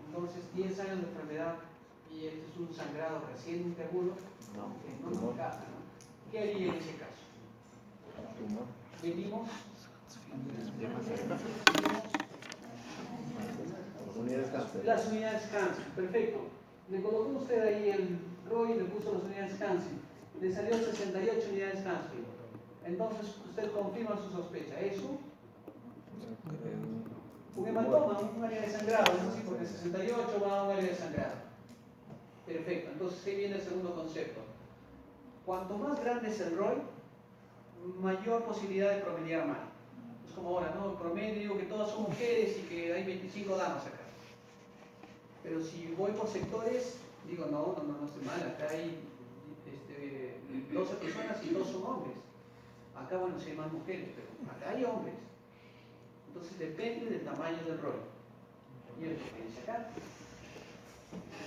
Entonces, 10 años de enfermedad y este es un sangrado reciente agudo, no nos encaja, ¿no? ¿Qué haría en ese caso? Medimos. Las unidades cáncer, perfecto. Le colocó usted ahí el ROI y le puso las unidades cáncer. Le salió 68 unidades cáncer. Entonces usted confirma su sospecha. ¿Es un hematoma, un área de sangrado? Es así, porque 68 va a un área de sangrado. Perfecto. Entonces ahí viene el segundo concepto. Cuanto más grande es el ROI, mayor posibilidad de promediar mal. Es como ahora, ¿no? Promedio, digo que todas son mujeres y que hay 25 damas acá. Pero si voy por sectores, digo, no estoy mal, acá hay 12 personas y 2 son hombres. Acá, bueno, sí hay más mujeres, pero acá hay hombres. Entonces depende del tamaño del rol. Y el que dice acá.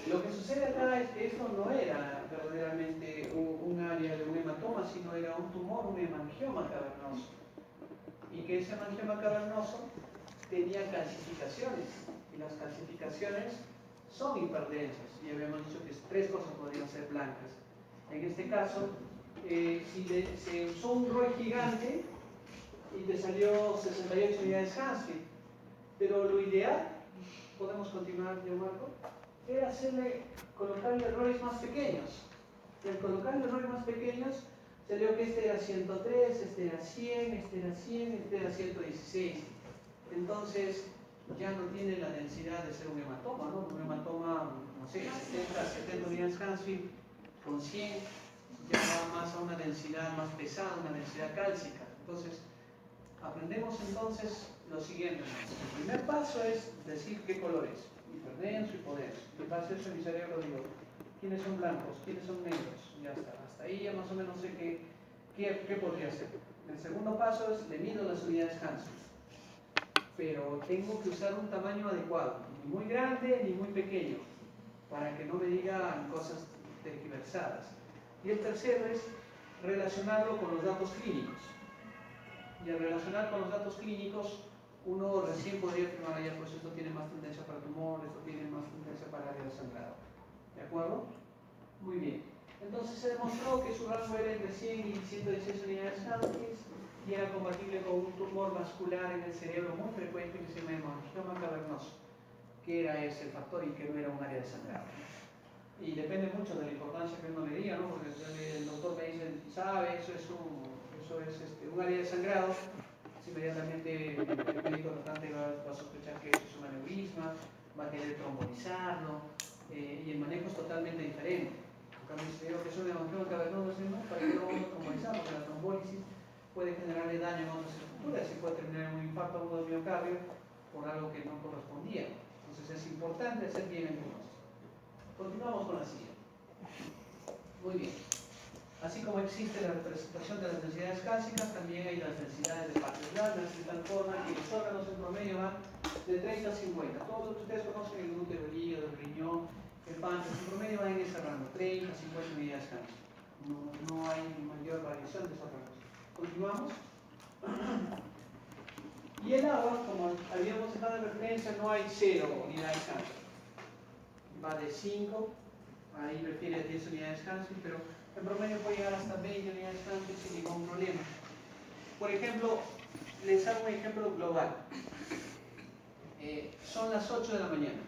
Lo que sucede acá es que esto no era verdaderamente un área de un hematoma, sino era un tumor, un hemangioma cavernoso. Y que ese hemangioma cavernoso tenía calcificaciones. Y las calcificaciones son hiperdensas, y habíamos dicho que 3 cosas podrían ser blancas. En este caso, si se usó un ROI gigante y te salió 68 unidades Hansfield, pero lo ideal, podemos continuar, Marco, era colocarle ROIs más pequeños. Y al colocarle ROIs más pequeños, salió que este era 103, este era 100, este era 100, este era 116. Entonces, ya no tiene la densidad de ser un hematoma, ¿no? Un hematoma, no sé, 70 unidades Hansfield con 100, ya va más a una densidad más pesada, una densidad cálcica. Entonces, aprendemos entonces lo siguiente. El primer paso es decir qué color es, hiperdenso, hipodenso. En base a eso en mi cerebro digo, ¿quiénes son blancos? ¿Quiénes son negros? Ya está, hasta ahí ya más o menos sé qué podría ser. El segundo paso es, le mido las unidades Hansfield. Pero tengo que usar un tamaño adecuado, ni muy grande ni muy pequeño, para que no me digan cosas tergiversadas. Y el tercero es relacionarlo con los datos clínicos. Y al relacionar con los datos clínicos, uno recién podría afirmar, ya pues esto tiene más tendencia para tumor, esto tiene más tendencia para área de sangrado. ¿De acuerdo? Muy bien. Entonces se demostró que su rango era entre 100 y 116 unidades Hansfield y era compatible con un tumor vascular en el cerebro muy frecuente que se llama hemangioma cavernoso, que era ese factor y que no era un área de sangrado. Y depende mucho de la importancia que uno le diga, ¿no? Porque el doctor me dice, sabe, eso es un área de sangrado, inmediatamente el médico tratante va a sospechar que eso es un aneurisma, va a querer trombolizarlo, y el manejo es totalmente diferente. Cuando se dice que es un hemangioma cavernoso, ¿para qué lo vamos a trombolizar? Porque la trombólisis puede generarle daño en otras estructuras y puede terminar en un infarto agudo del miocardio por algo que no correspondía. Entonces es importante hacer bien el diagnóstico. Continuamos con la siguiente. Muy bien. Así como existe la representación de las densidades cálcicas, también hay las densidades de partes blandas, de tal forma que los órganos en promedio van de 30 a 50. Todos los que ustedes conocen, el glúteo, el hígado, el riñón, el páncreas, en promedio van en ese rango, 30 a 50 unidades cálcicas. No hay mayor variación de esos rangos. Continuamos. Y el agua, como habíamos dejado en referencia cáncer no hay 0 unidades cáncer. Va de 5, ahí refiere a 10 unidades cáncer, pero en promedio puede llegar hasta 20 unidades cáncer sin ningún problema. Por ejemplo, les hago un ejemplo global. Son las 8 de la mañana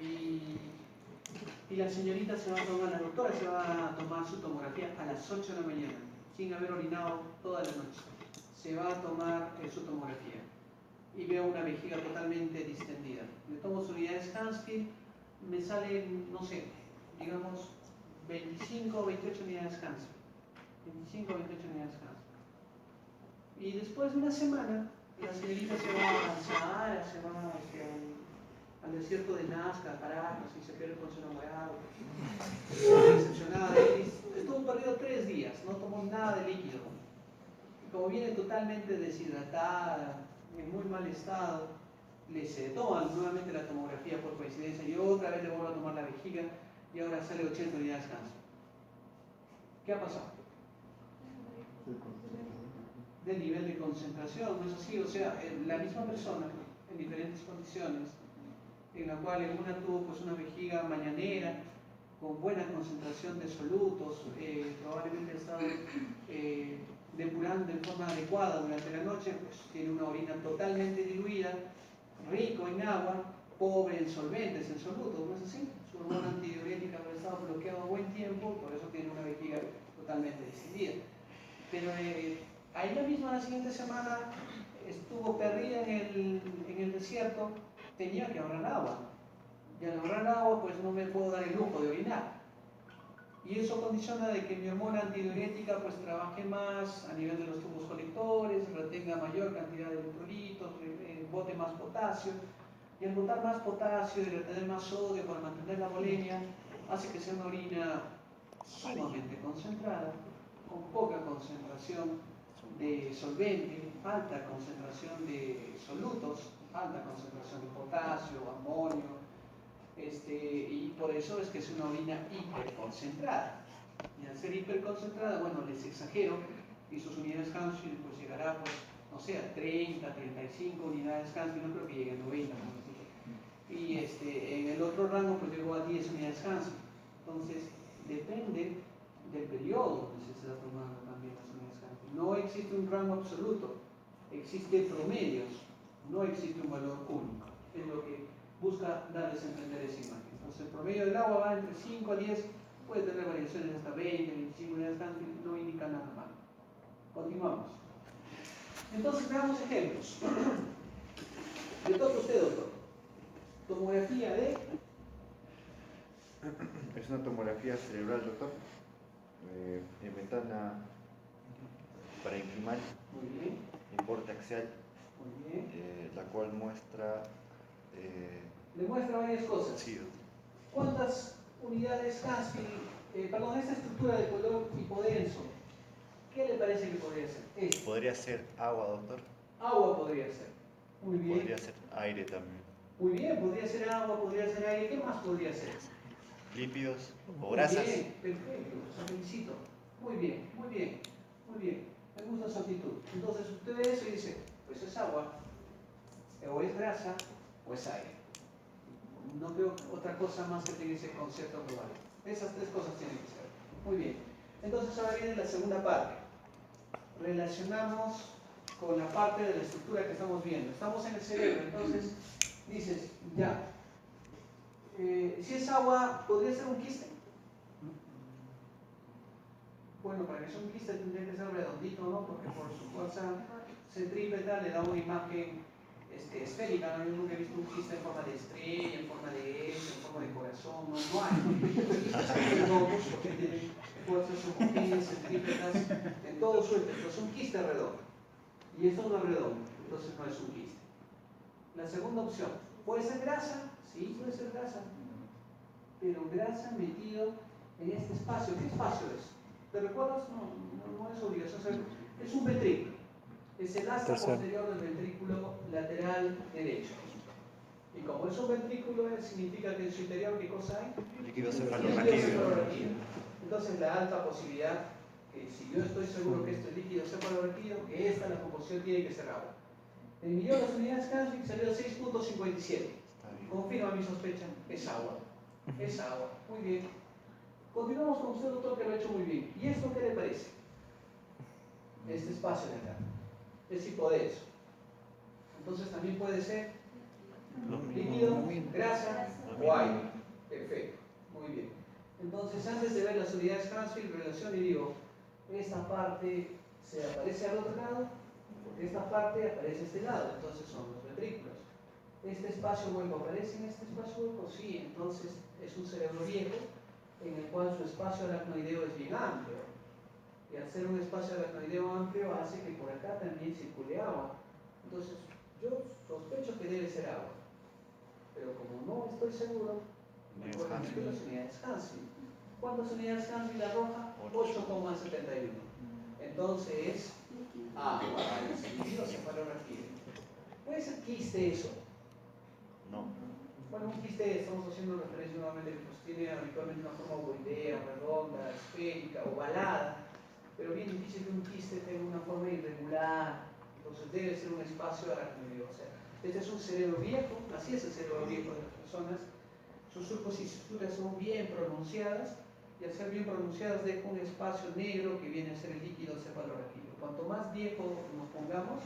y la señorita se va a tomar, la doctora se va a tomar su tomografía a las 8 de la mañana, sin haber orinado toda la noche. Se va a tomar su tomografía y veo una vejiga totalmente distendida. Le tomo sus unidades Hansfield, me salen, no sé, digamos 25 o 28 unidades Hansfield. 25 o 28 unidades Hansfield. Y después de una semana, la señorita se va a Sahara, se va al desierto de Nazca, a Caracas, y se pierde con su enamorado. Decepcionada, estuvo perdido 3 días, no tomó nada de líquido. Y como viene totalmente deshidratada, en muy mal estado, se toma nuevamente la tomografía por coincidencia y otra vez le vuelvo a tomar la vejiga y ahora sale 80 unidades cáncer. ¿Qué ha pasado? Del nivel de concentración, ¿no es así? O sea, la misma persona en diferentes condiciones, en la cual en una tuvo pues una vejiga mañanera con buena concentración de solutos, probablemente ha estado depurando en forma adecuada durante la noche, pues tiene una orina totalmente diluida, rico en agua, pobre en solventes, en solutos, ¿no es así? Su hormona antidiurética ha estado bloqueado a buen tiempo, por eso tiene una vejiga totalmente distendida. Pero ahí la misma la siguiente semana estuvo perdida en el desierto, tenía que ahorrar agua. Y al ahorrar agua, pues no me puedo dar el lujo de orinar. Y eso condiciona de que mi hormona antidiurética pues trabaje más a nivel de los tubos colectores, retenga mayor cantidad de electrolitos, bote más potasio. Y al botar más potasio y retener más sodio para mantener la volemia, hace que sea una orina sumamente concentrada, con poca concentración de solvente, alta concentración de solutos, alta concentración de potasio, amonio, y por eso es que es una orina hiperconcentrada. Y al ser hiperconcentrada, bueno, les exagero, y sus unidades Hansfield pues llegará, pues, no sé, a 30, 35 unidades Hansfield, no creo que llegue a 90, y en el otro rango pues llegó a 10 unidades Hansfield. Entonces, depende del periodo que se está tomando también las unidades Hansfield. No existe un rango absoluto, existe promedios, no existe un valor único. Es lo que busca darles a entender esa imagen. Entonces, el promedio del agua va entre 5 a 10, puede tener variaciones hasta 20, 25 unidades Hansfield, no indica nada malo. Continuamos. Entonces, veamos ejemplos. Le toca a usted, doctor. Tomografía de... Es una tomografía cerebral, doctor, en ventana para imprimar, Muy bien, importe axial, muy bien. la cual muestra... Le muestra varias cosas. Sí, doctor. ¿Cuántas unidades Hansfield, esta estructura de color hipodenso, qué le parece que podría ser? Podría ser agua, doctor. Agua podría ser. Muy bien. Podría ser aire también. Muy bien, podría ser agua, podría ser aire. ¿Qué más podría ser? Lípidos o grasas. Muy bien, perfecto, se felicito. Muy bien, muy bien, muy bien. Me gusta su actitud. Entonces usted ve eso y dice, pues es agua, o es grasa, o es aire. No veo otra cosa más que tenga ese concepto global. Esas 3 cosas tienen que ser. Muy bien. Entonces ahora viene la segunda parte. Relacionamos con la parte de la estructura que estamos viendo. Estamos en el cerebro, entonces dices, ya, si es agua, ¿podría ser un quiste? Bueno, para que sea un quiste tendría que ser redondito, ¿no? Porque por su fuerza centrípeta le da una imagen esférica. Yo nunca he visto un quiste en forma de estrella, en forma de S, en forma de corazón, no hay. Los porque tienen fuerzas homogéneas, centrípetas, en todo suelto. Entonces un quiste redondo. Y esto no es redondo, entonces no es un quiste. La segunda opción, ¿puede ser grasa? Sí, puede ser grasa. Pero grasa metido en este espacio. ¿Qué espacio es? ¿Te recuerdas? No es obligación saberlo. Es un ventrículo. Es el asta posterior del ventrículo lateral derecho. Y como es un ventrículo, significa que en su interior, ¿qué cosa hay? Líquido cefalorraquídeo. Entonces, la alta posibilidad, que si yo estoy seguro que esto es líquido cefalorraquídeo, que esta, la composición tiene que ser agua. Midió las unidades Hansfield y salió 6.57. Está bien. Confirma mi sospecha, es agua. Es agua. Muy bien. Continuamos con usted, doctor, que lo ha hecho muy bien. ¿Y esto qué le parece? Este espacio de acá. Es hipodenso. Entonces también puede ser líquido, grasa o aire. Perfecto. Muy bien. Entonces, antes de ver las unidades Hansfield, relación y digo, esta parte se aparece al otro lado, porque esta parte aparece a este lado, entonces son los ventrículos. Este espacio hueco aparece en este espacio hueco, sí, entonces es un cerebro viejo en el cual su espacio aracnoideo es bien amplio. Y al ser un espacio aracnoideo amplio hace que por acá también circule agua. Entonces, yo sospecho que debe ser agua. Pero como no estoy seguro, mejor meter las unidades Hansfield. ¿Cuántas unidades Hansfield arroja? 8,71. Entonces es agua, es líquido cefalorraquídeo. ¿Puede ser quiste eso? No. Bueno, un quiste, estamos haciendo referencia nuevamente, pues tiene habitualmente una forma ovoidea, redonda, esférica, ovalada, pero bien difícil que un quiste tenga una forma irregular, entonces debe ser un espacio aracnoideo. O sea, este es un cerebro viejo, así es el cerebro viejo de las personas, sus surcos y suturas son bien pronunciadas, y al ser bien pronunciadas deja un espacio negro que viene a ser el líquido cefalorraquídeo. Cuanto más viejo nos pongamos,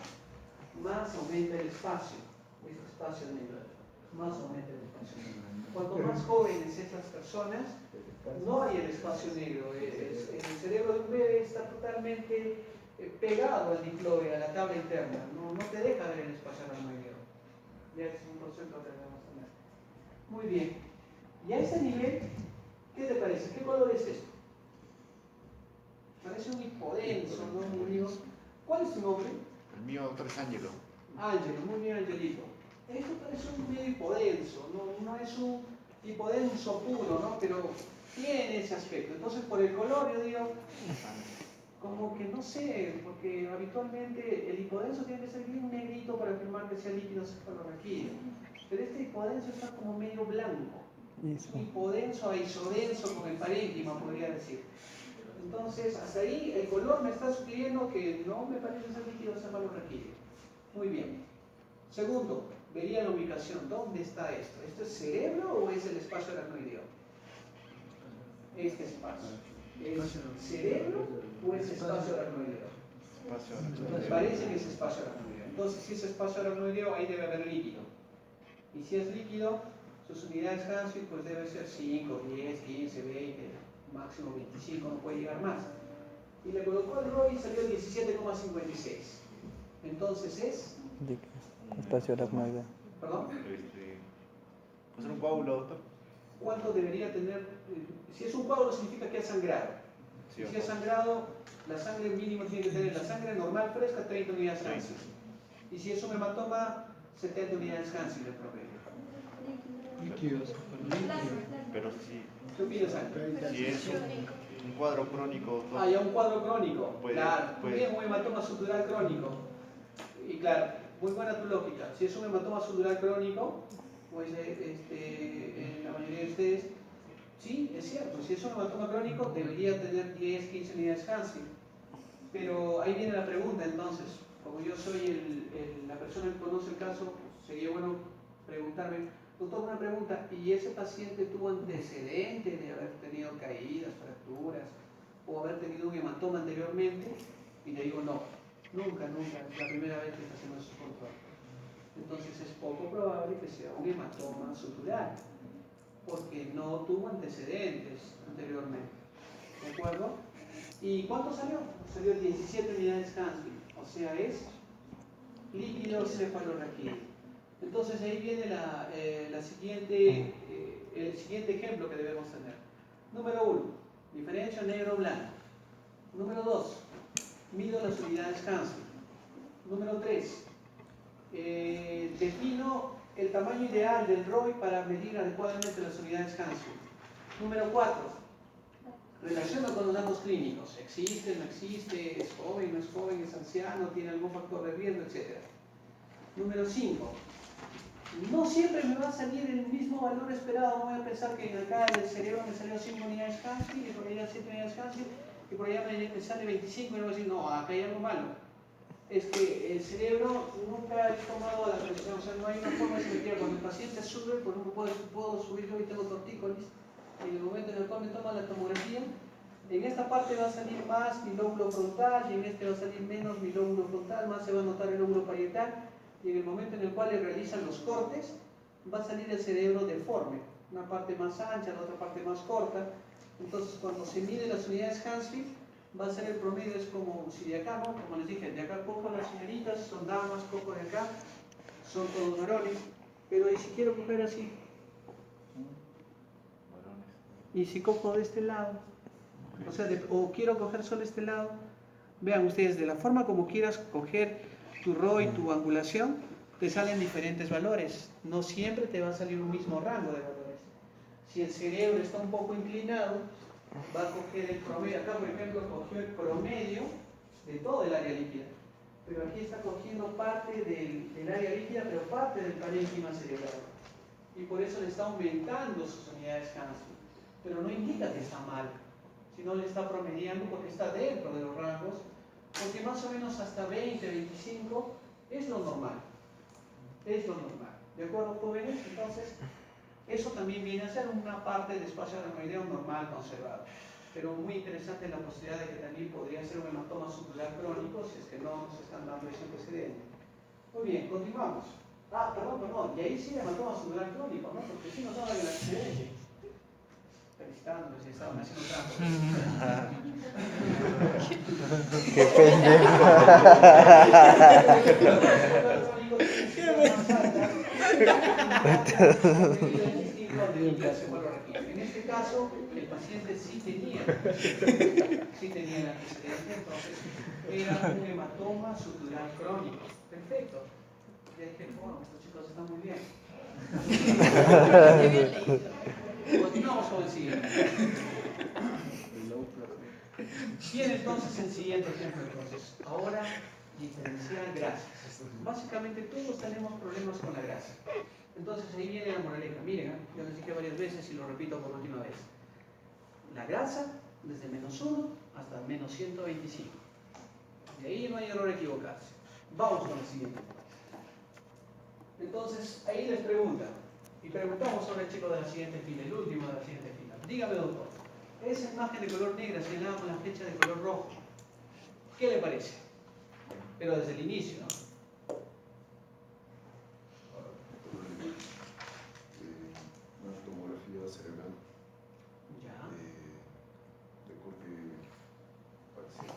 más aumenta el espacio, ese espacio negro, más aumenta el espacio negro. Cuanto más jóvenes estas personas, no hay el espacio negro. El cerebro de un bebé está totalmente pegado al diploide, a la tabla interna, no te deja ver el espacio aracnoideo. Ya es un concepto que debemos tener. Muy bien. Y a ese nivel, ¿qué te parece? ¿Qué color es esto? Parece un hipodenso, ¿no? Muy bien. ¿Cuál es tu nombre? El mío, doctor, es Ángelo. Ángelo, muy bien, Angelito. Esto parece un medio hipodenso, no es un hipodenso puro, ¿no? Pero tiene ese aspecto. Entonces, por el color, yo digo, como que no sé, porque habitualmente el hipodenso tiene que ser bien negrito para afirmar que sea líquido cefalorraquídeo. Pero este hipodenso está como medio blanco. Es un hipodenso a isodenso con el parénquima, podría decir. Entonces, hasta ahí el color me está sugiriendo que no me parece ser líquido cefalorraquídeo. Muy bien. Segundo, vería la ubicación. ¿Dónde está esto? ¿Esto es cerebro o es el espacio aracnoideo? Este espacio. ¿Es cerebro o es espacio aracnoideo? Entonces parece que es espacio aracnoideo. Entonces, si es espacio aracnoideo, ahí debe haber líquido. Y si es líquido, sus unidades Hansfield pues debe ser 5, 10, 15, 20, máximo 25, no puede llegar más. Y le colocó el ROI y salió 17,56. Entonces es... Espacio aracnoideo. ¿Perdón? ¿Puede ser un coágulo, doctor? ¿Cuánto debería tener? Si es un coágulo significa que ha sangrado. Sí, Si ha sangrado, la sangre mínimo tiene que tener la sangre normal fresca 30 unidades Hansfield. Y si es un hematoma, 70 unidades Hansfield en promedio. Líquidos. Pero si, ¿Qué opinas, Ángel? si es un cuadro crónico, doctor, Ah, ya un cuadro crónico. Claro, puede. bien, un hematoma sutural crónico. Y claro, muy buena tu lógica. Si es un hematoma sutural crónico, pues en la mayoría de ustedes, sí, es cierto. Si es un hematoma crónico, debería tener 10, 15 unidades Hansfield. Pero ahí viene la pregunta, entonces, como yo soy la persona que conoce el caso, pues sería bueno preguntarme, doctor, una pregunta, ¿y ese paciente tuvo antecedente de haber tenido caídas, fracturas, o haber tenido un hematoma anteriormente? Y le digo, no, nunca, es la primera vez que hacemos esos controles. Entonces es poco probable que sea un hematoma sutural, porque no tuvo antecedentes anteriormente. ¿De acuerdo? ¿Y cuánto salió? Salió 17 unidades Hansfield, o sea, es líquido cefalorraquídeo. Entonces ahí viene el siguiente ejemplo que debemos tener. Número 1, diferencia negro-blanco. Número 2, mido las unidades Hansfield. Número 3, defino el tamaño ideal del ROI para medir adecuadamente las unidades Hansfield. Número 4, relaciono con los datos clínicos. ¿Existe, no existe? ¿Es joven, no es joven? ¿Es anciano? ¿Tiene algún factor de riesgo? Etcétera. Número 5, no siempre me va a salir el mismo valor esperado. No voy a pensar que acá en el cerebro me salió 5 unidades Hansfield y por allá 7 unidades Hansfield y por allá me sale 25 y no voy a decir, no, acá hay algo malo. es que el cerebro nunca es tomado a la presión, o sea, no hay una forma de subir. Cuando el paciente sube, por ejemplo, puedo subir yo y tengo tortícolis, y en el momento en el cual me toma la tomografía, en esta parte va a salir más mi lóbulo frontal y en este va a salir menos mi lóbulo frontal, más se va a notar el lóbulo parietal, y en el momento en el cual le realizan los cortes, va a salir el cerebro deforme, una parte más ancha, la otra parte más corta. Entonces cuando se mide las unidades Hansfield, va a ser el promedio, es como si de acá, ¿no? Como les dije, de acá cojo las señoritas, son damas, cojo de acá, son todos varones, pero ¿y si quiero coger así? ¿Y si cojo de este lado? O sea, o quiero coger solo este lado. Vean ustedes, de la forma como quieras coger tu ROI, tu angulación, te salen diferentes valores. No siempre te va a salir un mismo rango de valores. Si el cerebro está un poco inclinado, va a coger el promedio. Acá, por ejemplo, cogió el promedio de todo el área líquida. Pero aquí está cogiendo parte del área líquida, pero parte del parénquima cerebral. Y por eso le está aumentando sus unidades Hansfield. Pero no indica que está mal, sino le está promediando porque está dentro de los rangos, porque más o menos hasta 20, 25 es lo normal. Es lo normal. ¿De acuerdo, jóvenes? Entonces, eso también viene a ser una parte del espacio aracnoideo normal conservado. Pero muy interesante la posibilidad de que también podría ser un hematoma subdural crónico si es que no nos están dando ese antecedente. Muy bien, continuamos. Perdón. Y ahí sí hematoma subdural crónico, ¿no? Porque sí nos habla del accidente. Felicitándonos si estaban haciendo trampa. Qué pendejo. En este caso, el paciente sí tenía el antecedente, entonces era un hematoma subdural crónico. Perfecto. Ya dije, bueno, estos chicos están muy bien. Continuamos con el siguiente. Bien, entonces el siguiente ejemplo. Entonces, ahora diferenciar grasas. Básicamente todos tenemos problemas con la grasa. Entonces ahí viene la moraleja. Miren, yo les dije varias veces y lo repito por última vez. La grasa desde -1 hasta -125. De ahí no hay error equivocarse. Vamos con el siguiente. Entonces ahí les preguntan. Y preguntamos sobre el chico de la siguiente fila, el último de la siguiente fila. Dígame, doctor, esa imagen de color negra señalada con la flecha de color rojo, ¿qué le parece? Pero desde el inicio, ¿no? Una tomografía cerebral Ya, de corte parcial.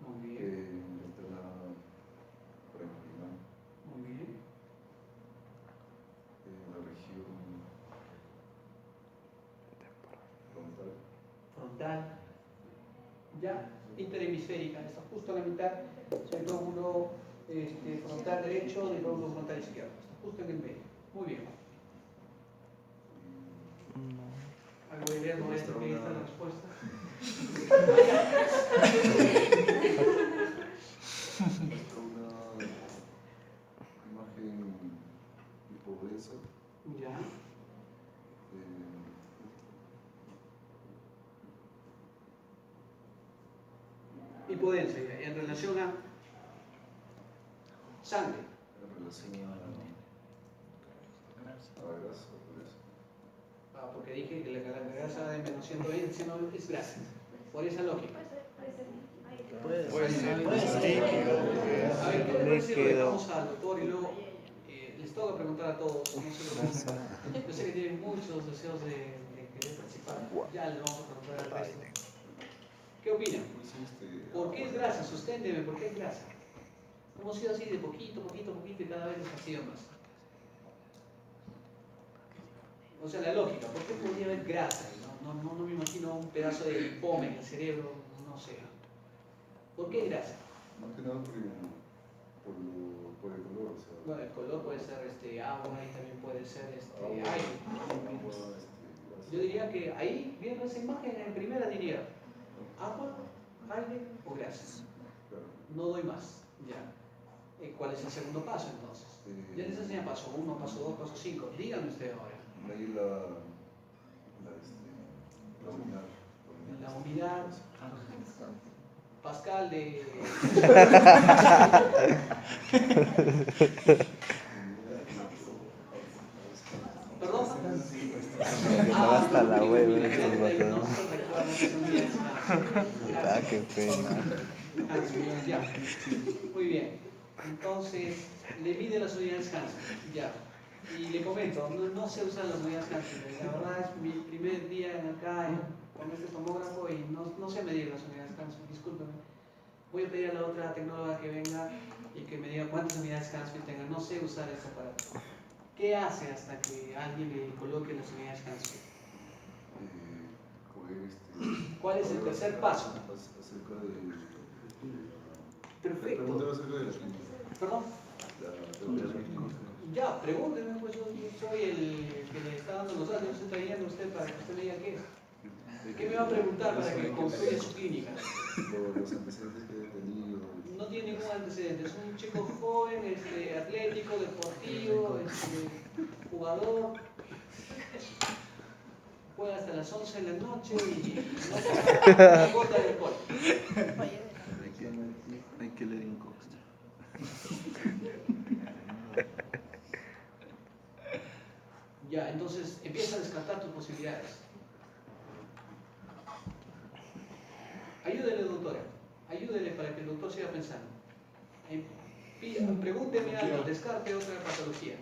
muy bien, Internada parenquimal muy bien. en la región frontal. Frontal, ya, interhemisférica, está justo a la mitad del lóbulo frontal derecho del lóbulo frontal izquierdo, está justo en el medio. Muy bien. Algo de leer, no voy a tener que está la respuesta. Muestra una imagen hipodensa Ya, hipodensa, en relación a sangre. en relación a la grasa, por eso. Porque dije que la grasa de -120 no es grasa. Por esa lógica. Puede ser líquido. A ver, ¿qué le parece? Vamos al doctor y luego les toca preguntar a todos. No se preocupen. Yo sé que tienen muchos deseos de querer participar. Ya les vamos a preguntar al resto. ¿Qué opinan? ¿Por qué es grasa? Susténteme, ¿por qué es grasa? Hemos ido así de poquito y cada vez ha sido más. O sea, la lógica, ¿por qué podría haber grasa? No me imagino un pedazo de lipoma en el cerebro, no sé. ¿Por qué grasa? Más que nada por el color, o sea. Bueno, el color puede ser agua y también puede ser aire. Grasa. Yo diría que ahí, viendo esa imagen, en primera diría agua, aire o grasa. Claro. No doy más. Ya. ¿Cuál es el segundo paso entonces? Ya les enseñé paso 1, paso 2, paso 5. Díganme ustedes ahora. Ahí la unidad. La unidad. Pascal de... ¿Perdón? Estaba hasta la web, estos No botones. se recuerda las unidades Hansfield. Ah, qué pena. Hansfield, ya. Muy bien. Entonces, le mide las unidades Hansfield, ya. Y le comento, no sé usar las unidades Hansfield. La verdad es mi primer día acá con este tomógrafo y no sé medir las unidades Hansfield, discúlpeme. Voy a pedir a la otra tecnóloga que venga y que me diga cuántas unidades Hansfield tenga. No sé usar este aparato. ¿Qué hace hasta que alguien le coloque las unidades Hansfield? ¿Cuál es el tercer paso? Acerca de... Perfecto. Preguntaba acerca de la clínica. ¿Perdón? La clínica. Ya, pregúnteme, pues yo soy el que le está dando los datos, yo estoy trayendo a usted para que usted me diga qué es. ¿Qué me va a preguntar para que construya su clínica? Los antecedentes que he tenido. No tiene ningún antecedente, es un chico joven, atlético, deportivo, jugador, juega hasta las 11 de la noche y no toma una gota de alcohol. Hay que leer en Coxtra. Ya, entonces empieza a descartar tus posibilidades. Ayúdele, doctora. Ayúdele para que el doctor siga pensando. Pregúnteme algo, descarte otra patología.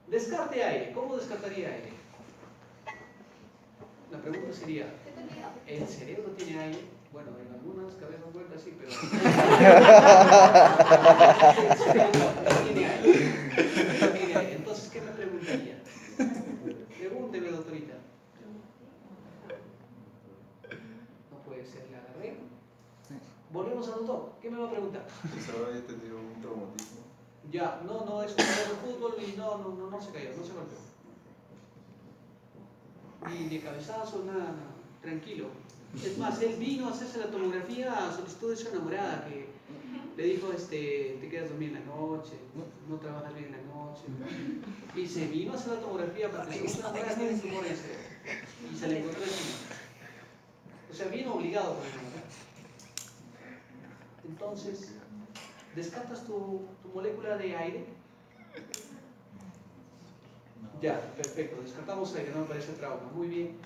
Descarte aire. ¿Cómo descartaría aire? La pregunta sería, ¿el cerebro tiene aire? Bueno, en algunas cabezas huecas sí, pero... El cerebro no tiene aire. No tiene aire. Entonces, ¿qué me preguntaría? Pregúnteme, doctorita. No puede ser, la agarré. Volvemos al doctor. ¿Qué me va a preguntar? Quizá haya tenido un traumatismo. Ya, no es un jugador de fútbol y no se cayó, no se golpeó. Ni de cabezazo, nada, tranquilo. Es más, él vino a hacerse la tomografía a solicitud de su enamorada que le dijo, te quedas dormir en la noche, no trabajas bien en la noche. Y se vino a hacer la tomografía porque su enamorada tiene un tumor en el cerebro. Y se le encontró encima. O sea, vino obligado por el enamorado. Entonces, ¿descartas tu molécula de aire? Ya, perfecto, descartamos aire, no me parece trauma. Muy bien.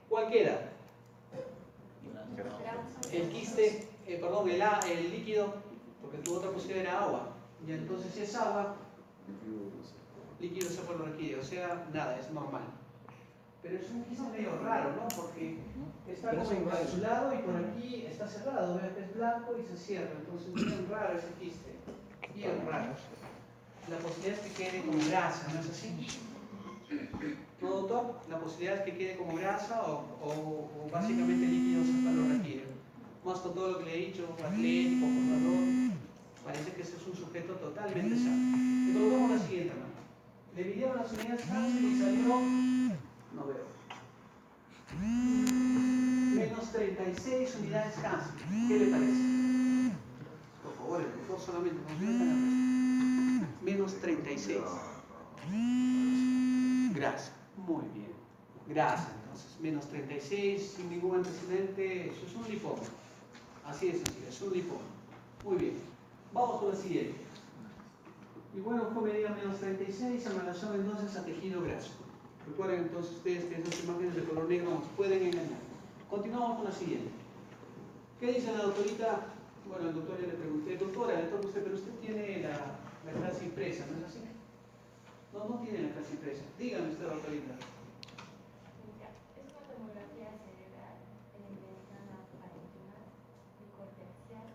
¿Cuál queda? El quiste, el líquido, porque tu otra posibilidad era agua. Y entonces si es agua, líquido cefalorraquídeo, o sea, nada, es normal. Pero es un quiste medio raro, ¿no? Porque está como encapsulado y por aquí está cerrado, vean que es blanco y se cierra. Entonces es bien raro ese quiste, bien raro. La posibilidad es que quede como grasa, ¿no es así? ¿No, doctor? La posibilidad es que quede como grasa o básicamente líquido cefalorraquídeo. Más con todo lo que le he dicho, atlético, jugador, parece que ese es un sujeto totalmente sano. Le colocamos la siguiente mano. Le midieron las unidades Hansfield y salió, no veo, menos 36 unidades Hansfield. ¿Qué le parece? Por favor, el doctor solamente nos deja en el resto. Menos 36. Grasa. Muy bien. Grasa, entonces. Menos 36, sin ningún antecedente. Eso es un lipoma. Así de sencillo, es un lipoma. Muy bien. Vamos con la siguiente. Y bueno, fue medida menos 36 en relación entonces a tejido graso. Recuerden entonces ustedes que esas imágenes de color negro nos pueden engañar. Continuamos con la siguiente. ¿Qué dice la doctorita? Bueno, el doctor ya le pregunté, doctora, le toca a usted, pero usted tiene la clase impresa, ¿no es así? No tiene la clase impresa. Dígame usted, doctorita. Es una tomografía cerebral en el ventana parenquimal y cortexial.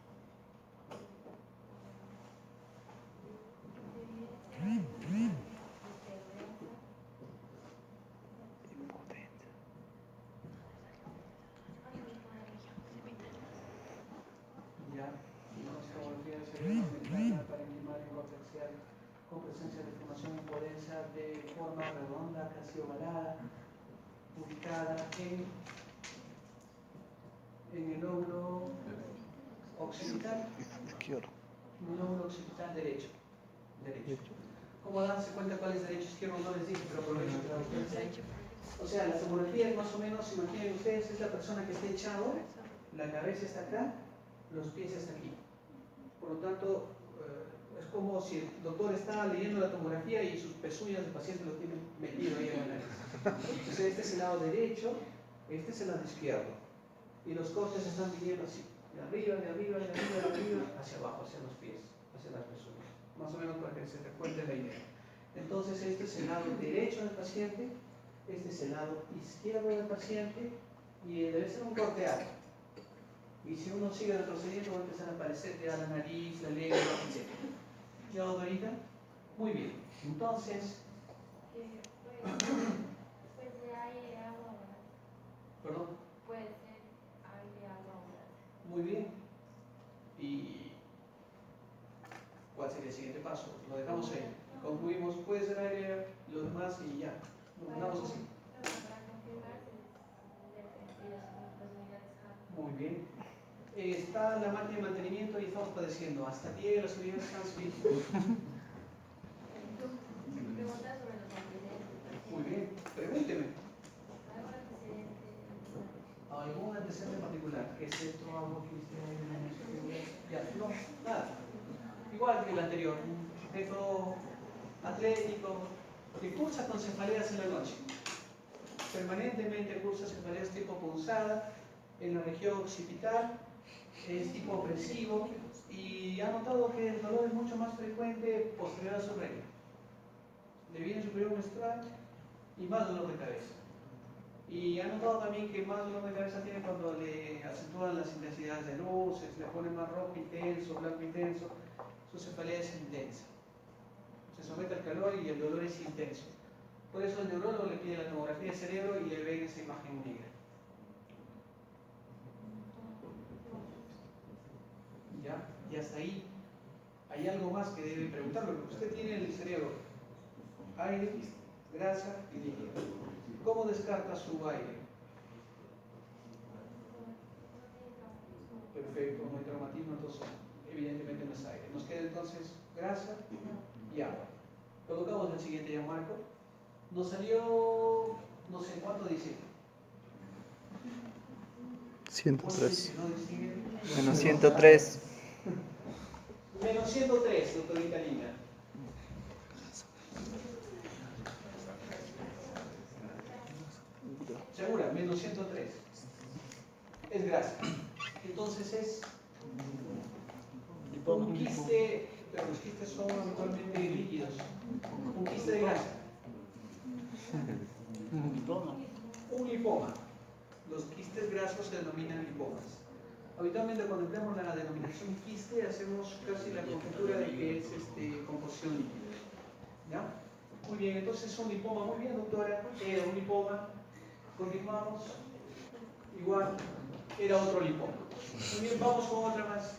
Ya, tomografía cerebral ventana parenquimal y cortexial con presencia de formación impodensa de forma redonda, casi ovalada, ubicada en el lóbulo occipital. En el lóbulo occipital derecho. ¿Cómo darse cuenta cuál es derecho izquierdo? No les dije, pero aprovecho que la doctora está ahí. O sea, la tomografía es más o menos, imaginen ustedes, es la persona que está echado, la cabeza está acá los pies está aquí. Por lo tanto, es como si el doctor está leyendo la tomografía y sus pezuñas del paciente lo tienen metido ahí en la nariz. Entonces este es el lado derecho, este es el lado izquierdo. Y los cortes están viniendo así, de arriba, hacia abajo, hacia los pies, hacia las pezuñas. Más o menos para que se recuerde la idea. Entonces este es el lado derecho del paciente, este es el lado izquierdo del paciente y debe ser un corte alto. Y si uno sigue retrocediendo va a empezar a aparecer ya la nariz, la lengua, etc. ¿Ya, doctorita? Muy bien. Entonces, puede ser aire, agua o gas. perdón, Puede ser aire, agua o gas. muy bien. ¿Y cuál sería el siguiente paso? Lo dejamos ahí. Concluimos, puede ser aire, lo demás y ya. Lo dejamos así. Para confirmar si las unidades Hub. Muy bien. Está la máquina de mantenimiento y estamos padeciendo. Hasta 10 las unidades Hansfield. Preguntas sobre los antecedentes. Muy bien. Pregúnteme. ¿Algún antecedente? ¿Algún antecedente particular? ¿Excepto algo que usted haya mencionado? Ya, no, nada. Igual que el anterior. Un método atlético que cursa con cefaleas en la noche. Permanentemente cursa cefaleas tipo punzada en la región occipital. Es tipo opresivo y ha notado que el dolor es mucho más frecuente posterior a su regla. Le viene su periodo menstrual y más dolor de cabeza. Y ha notado también que más dolor de cabeza tiene cuando le acentúan las intensidades de luces, le pone más rojo intenso, blanco intenso, su cefalea es intensa. Se somete al calor y el dolor es intenso. Por eso el neurólogo le pide la tomografía de cerebro y le ven esa imagen negra. ¿Ya? Y hasta ahí hay algo más que debe preguntarle, porque usted tiene en el cerebro aire, grasa y líquido. ¿Cómo descarta su aire? Perfecto, no hay traumatismo, entonces evidentemente no es aire. Nos queda entonces grasa y agua. Colocamos el siguiente ya, Marco. Nos salió, no sé cuánto dice. 103. ¿No distingue? Menos 103. Menos 103, doctorita Lina. ¿Segura? Menos 103. Es grasa. Entonces es un quiste, pero los quistes son habitualmente líquidos. Un quiste de grasa. Un lipoma. Los quistes grasos se denominan lipomas. Habitualmente cuando empleamos la denominación quiste hacemos casi la conjetura de que es composición líquida. ¿Ya? Muy bien, entonces es un lipoma. Muy bien, doctora. Era un lipoma. Continuamos. Igual, era otro lipoma. Muy bien, vamos con otra más.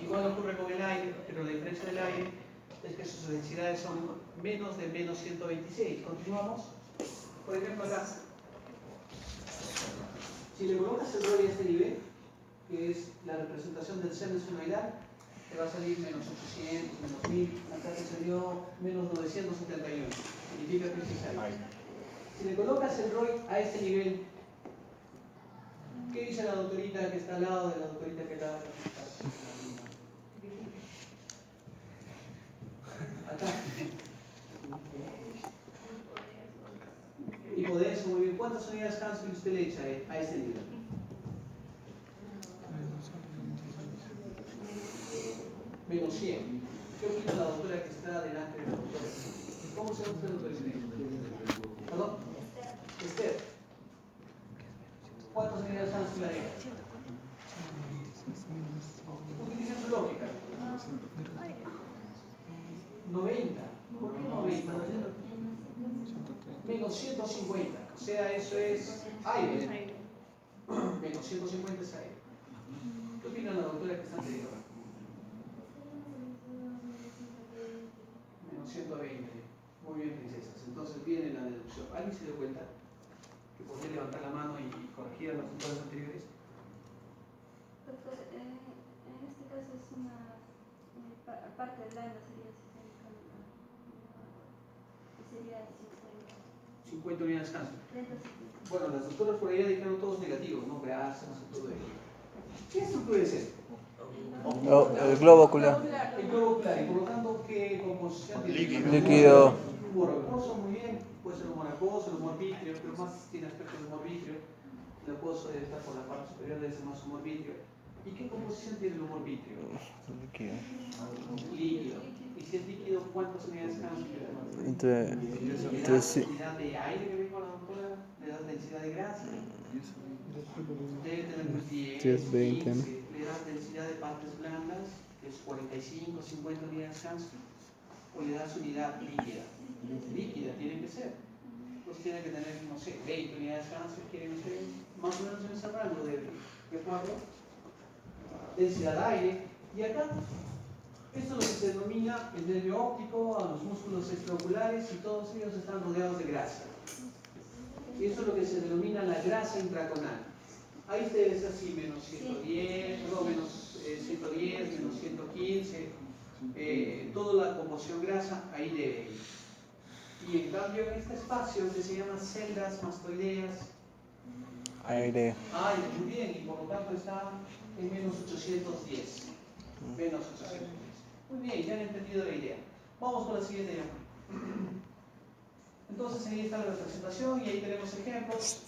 Igual ocurre con el aire, pero la diferencia del aire es que sus densidades son menos de menos 126. Continuamos. Por ejemplo, acá. Si le colocas el ROI a este nivel, que es la representación del semen senoidal, te va a salir menos 800, menos 1000, acá te salió menos 971. Significa que es aire. Si le colocas el ROI a este nivel, ¿qué dice la doctorita que está al lado de la doctorita que está acá? Y poder eso, muy bien. ¿Cuántas unidades Hansfield usted le echa a este nivel? Menos 100. ¿Qué opina la doctora que está delante del doctor? ¿Cómo se llama usted, doctor? ¿Perdón? Esther. ¿Cuántas unidades Hansfield le echa? Utilicen su lógica. 90. ¿Por qué 90? Menos 150, o sea, eso es aire. Menos 150 es aire. ¿Qué opina la doctora que está anterior? Menos 120. Muy bien, princesas. Entonces viene la deducción. ¿Alguien se dio cuenta que podría levantar la mano y corregir las doctoras anteriores? Doctor, en este caso es una parte del daño sería 60, sería 50 unidades Hansfield. 30. Bueno, las doctoras por ahí dijeron todos negativos, ¿no? Grasas y todo ello. ¿Qué estructura es esta? Oh, el globo ocular. El globo ocular, y por lo tanto, ¿qué composición tiene? Líquido. Humor acuoso, muy bien, puede ser humor acuoso, el humor vítreo, pero más tiene aspecto de humor vítreo. El acuoso debe estar por la parte superior, debe ser más humor vítreo. ¿Y qué composición tiene el humor vítreo? Líquido. Líquido. ¿Y si es líquido, cuántas unidades Hansky le da? Entre ¿Le das densidad de aire que vengo a la doctora? ¿Le das densidad de grasa? Debe tener pues 10, 20. 15. ¿Le das densidad de partes blandas? Que es 45, 50 unidades Hansky. ¿O le das unidad líquida? Líquida tiene que ser. Pues tiene que tener, no sé, 20 unidades Hansky, quieren ustedes, más o menos en ese rango de acuerdo. Densidad de aire. Y acá, esto es lo que se denomina el nervio óptico, a los músculos extraoculares, y todos ellos están rodeados de grasa. Y eso es lo que se denomina la grasa intraconal. Ahí ustedes así, menos 110, no, menos 110, menos 115, toda la composición grasa, ahí debe ir. Y en cambio en este espacio que se llama celdas mastoideas, Aire. muy bien, y por lo tanto está en menos 810. Menos 810. Muy bien, ya han entendido la idea. Vamos con la siguiente imagen. Entonces ahí está la representación y ahí tenemos ejemplos.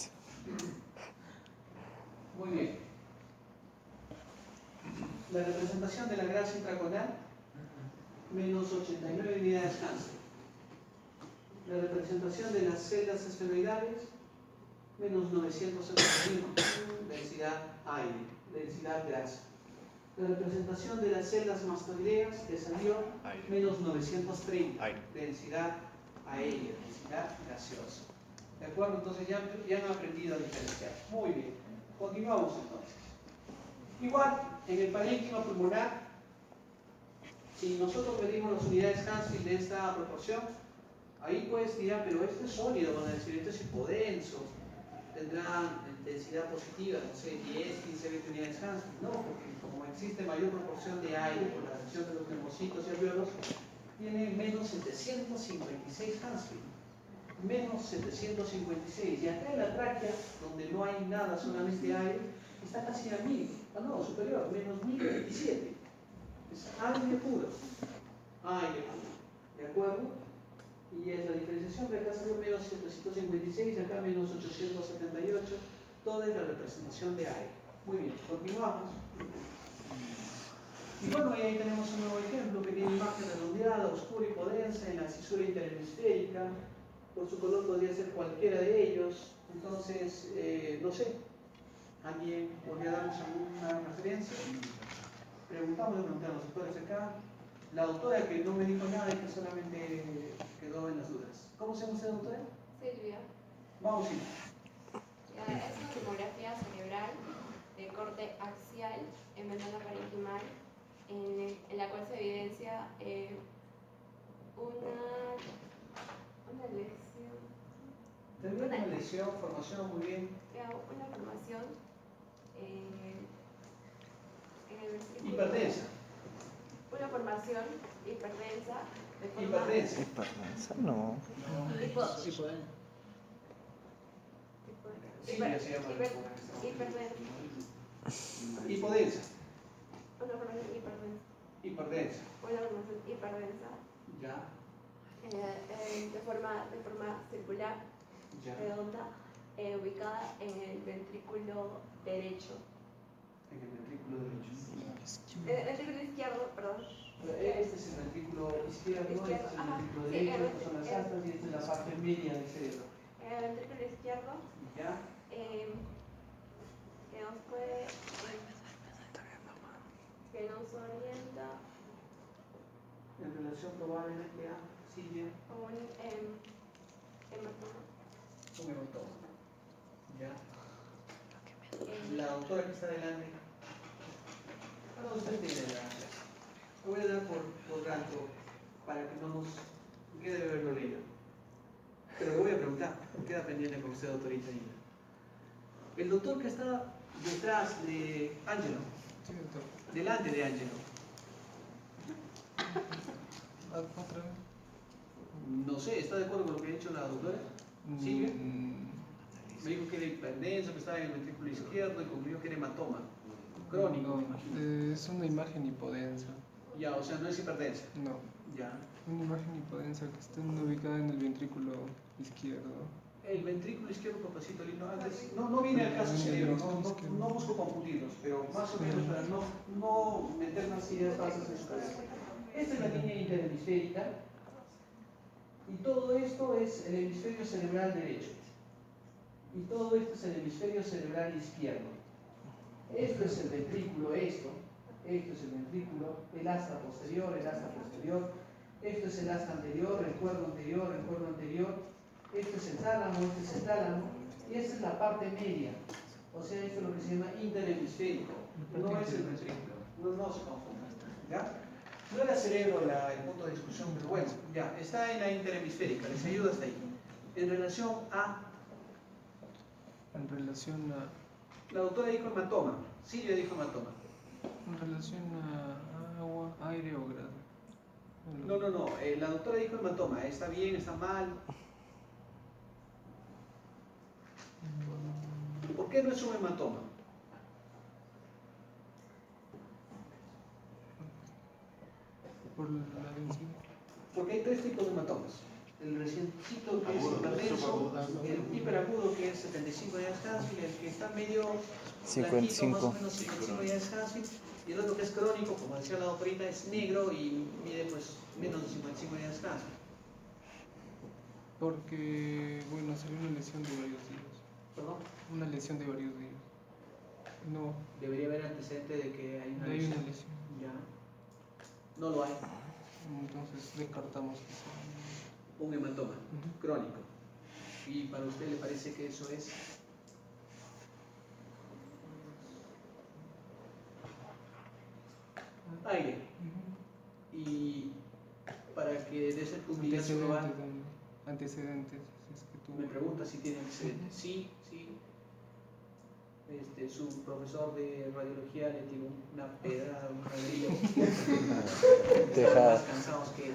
Muy bien. La representación de la grasa intraconal, menos 89 unidades Hansky. La representación de las celdas esfenoidales, menos 975, densidad aire, densidad grasa. La representación de las celdas mastoideas que salió, menos 930, densidad aérea, densidad gaseosa. ¿De acuerdo? Entonces ya han aprendido a diferenciar. Muy bien. Continuamos entonces. Igual, en el parénquima pulmonar, si nosotros medimos las unidades Hansky de esta proporción, ahí pues dirán, pero esto es sólido, van a decir, esto es hipodenso, tendrá densidad positiva, no sé, 10, 15, 20 unidades Hansky. No, porque como existe mayor proporción de aire por la acción de los neumocitos y alveolos, tiene menos 756 Hansky. Menos 756. Y acá en la tráquea, donde no hay nada, solamente aire, está casi a 1000. Ah, no, superior, menos 1027. Es aire puro. Aire puro. ¿De acuerdo? Y es la diferenciación de acá salió menos 756, acá menos 878. Toda es la representación de aire. Muy bien, continuamos. Y bueno, y ahí tenemos un nuevo ejemplo que tiene imagen redondeada, oscura y hipodensa en la cisura interhemisférica. Por su color podría ser cualquiera de ellos. Entonces, no sé, ¿alguien podría darnos alguna referencia? Preguntamos a los doctores acá. La doctora que no me dijo nada y que solamente quedó en las dudas. ¿Cómo se llama usted, doctora? Silvia. Vamos a ir. Es una tomografía cerebral de corte axial en ventana parenquimal en la cual se evidencia una lesión. Tendría una lesión, formación, muy bien. Una formación en el ventrículo. Hiperdensa. Una formación hiperdensa de forma. Hiperdensa. Hiperdensa, no. Sí, ya se llama hiperdensa. hipodensa. Una formación hiperdensa. Hiperdensa. Una formación hiperdensa. Ya. De forma circular, Ya. redonda, ubicada en el ventrículo derecho. En el ventrículo derecho. El ventrículo izquierdo, perdón. Este es el ventrículo izquierdo, este es el ventrículo derecho, estas son las astas y esta es la parte media del cerebro. El ventrículo izquierdo, ¿Ya? que nos puede, que nos orienta En relación probablemente a Silvia, a un hematoma. un hematoma. ¿Ya? La doctora que está delante. No, usted tiene la clase. Lo voy a dar por alto para que no nos quede haberlo leído. Pero le voy a preguntar, queda pendiente con usted, doctorita. El doctor que está detrás de Ángelo, delante de Ángelo, no sé, ¿está de acuerdo con lo que ha dicho la doctora? ¿Silvia? Me dijo que era hiperdenso, que estaba en el ventrículo izquierdo y concluyó que era hematoma. Crónico, me No, imagino. es una imagen hipodensa. Ya, o sea, no es hipertensa. No, Ya. una imagen hipodensa que está ubicada en el ventrículo izquierdo. El ventrículo izquierdo, papacito lindo, antes, no viene al caso cerebro, no busco confundirlos, pero más o menos para no meternos así de falsas en su cabeza. Esta es la línea interhemisférica y todo esto es el hemisferio cerebral derecho y todo esto es el hemisferio cerebral izquierdo. Esto es el ventrículo, esto es el ventrículo, el asta posterior, esto es el asta anterior, el cuerno anterior, este es el tálamo, y esta es la parte media. O sea, esto es lo que se llama interhemisférico, no es el ventrículo, no se confundan. ¿Ya? No era cerebro el punto de discusión, pero bueno, ya, está en la interhemisférica, les ayuda hasta ahí. En relación a... En relación a... La doctora dijo hematoma, Silvia dijo hematoma. En relación a agua, aire o grado. No, la doctora dijo hematoma, ¿está bien, está mal? ¿Por qué no es un hematoma? Por la densidad. Porque hay tres tipos de hematomas. El recientito que es hiperdenso, el hiperagudo que es 75 de Haskell, el que está medio blanquito, más o menos 55 de Haskell, y el otro que es crónico, como decía la doctorita, es negro y mide pues menos de 55 de Haskell. Porque, bueno, salió una lesión de varios días. ¿Perdón? Una lesión de varios días. No. Debería haber antecedente de que hay una Hay lesión. una lesión. Ya. No lo hay. Entonces descartamos que sea Un hematoma crónico. ¿Y para usted le parece que eso es? Aire. Y para que de ese puntillazo global, antecedentes. Si es que tú... me pregunta si tiene antecedentes. Sí. Su profesor de radiología le tiró una pedrada, un ladrillo. Están más cansados que él.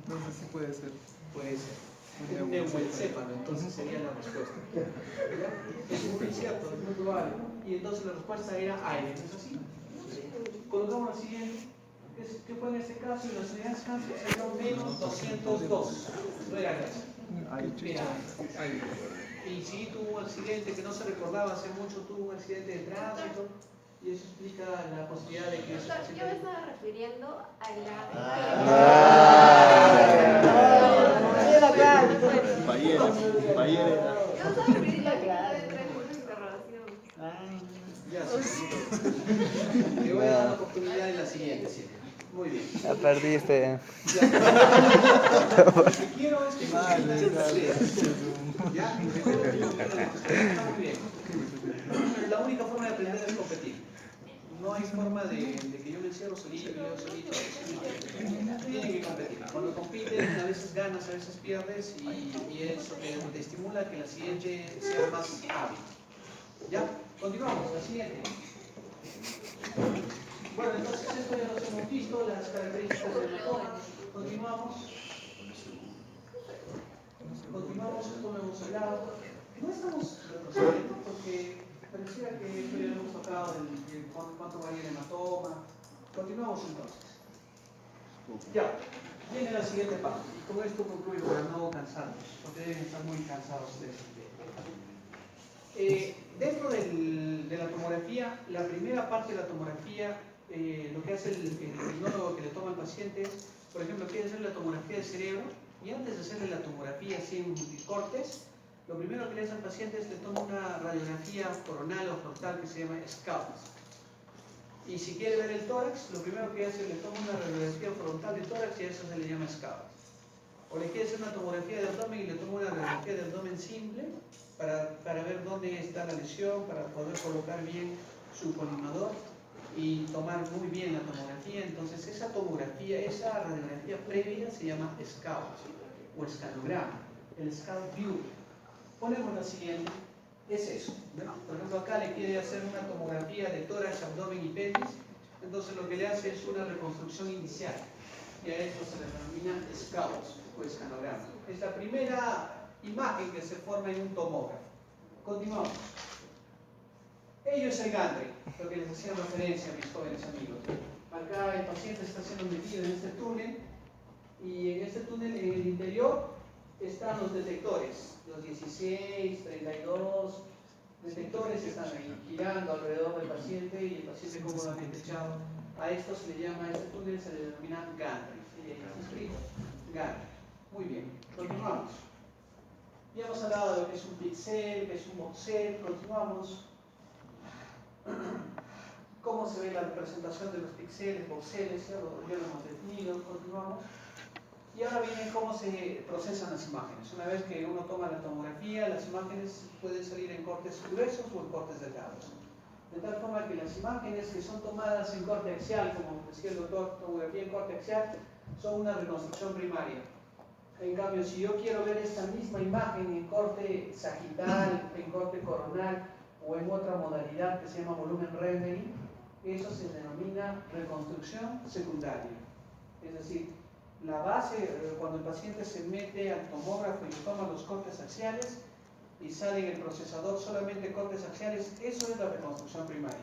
Entonces sí puede ser. Puede ser. Un neumoencéfalo, entonces sería la respuesta. ¿Ya? Es muy cierto, es muy probable. Y entonces la respuesta era aire, ¿no es así? Colocamos la siguiente. ¿Qué fue en este caso? Y las unidades cáncer salieron menos 202. No era grasa. Era aire. Y sí tuvo un accidente que no se recordaba hace mucho, tuvo un accidente de tránsito. Y eso explica la posibilidad de que... Doctor, yo me estaba refiriendo a la... Yo estaba refiriendo a la de interrogación. Ya, sí. Te voy a dar la oportunidad en la siguiente, sí. Muy bien. Ya perdiste. Lo que quiero es que comprendas estas ideas. ¿Ya? Está muy bien. La única forma de aprender es competir. No hay forma de que yo me encierro solito y yo solito. Tienen que competir. Cuando compiten, a veces ganas, a veces pierdes y eso te estimula a que la siguiente sea más hábil. ¿Ya? Continuamos, la siguiente. Bueno, entonces esto ya los hemos visto, las características del hematoma. Continuamos, esto lo hemos hablado. No estamos retrocediendo porque pareciera que esto ya lo hemos tocado de cuánto varía el hematoma. Continuamos entonces. Ya, viene la siguiente parte. Y con esto concluyo para no cansarnos, porque deben estar muy cansados de eso. Dentro de la tomografía, la primera parte de la tomografía, lo que hace el tecnólogo que le toma al paciente es, por ejemplo, quiere hacer la tomografía del cerebro y antes de hacerle la tomografía así en multicortes, lo primero que le hace al paciente es le toma una radiografía coronal o frontal que se llama SCALP. Y si quiere ver el tórax, lo primero que hace es le toma una radiografía frontal de tórax y a eso se le llama SCALP. O le quiere hacer una tomografía de abdomen y le toma una radiografía de abdomen simple para ver dónde está la lesión, para poder colocar bien su colimador y tomar muy bien la tomografía. Entonces esa tomografía, esa radiografía previa se llama SCALP o escanograma, el SCALP view. Ponemos la siguiente, es eso. ¿No? Por ejemplo, acá le quiere hacer una tomografía de tórax, abdomen y pelvis, entonces lo que le hace es una reconstrucción inicial y a esto se le denomina SCALP o escanograma. Es la primera imagen que se forma en un tomógrafo. Continuamos. Ello es el gantry, lo que les hacía referencia a mis jóvenes amigos. Acá el paciente está siendo metido en este túnel y en este túnel en el interior están los detectores, los 16, 32 detectores están ahí girando alrededor del paciente y el paciente cómodamente echado. A esto se le llama, a este túnel se le denomina gantry. ¿Sí? Ahí está escrito, gantry. Muy bien, continuamos. Ya hemos hablado de lo que es un pixel, que es un voxel, continuamos. Cómo se ve la representación de los píxeles, voxeles, ya lo hemos definido, continuamos. Y ahora viene cómo se procesan las imágenes. Una vez que uno toma la tomografía, las imágenes pueden salir en cortes gruesos o en cortes delgados. De tal forma que las imágenes que son tomadas en corte axial, como decía el doctor, tomografía en corte axial, son una reconstrucción primaria. En cambio, si yo quiero ver esta misma imagen en corte sagital, en corte coronal o en otra modalidad que se llama volumen rendering, eso se denomina reconstrucción secundaria. Es decir, la base, cuando el paciente se mete al tomógrafo y toma los cortes axiales y sale en el procesador solamente cortes axiales, eso es la reconstrucción primaria.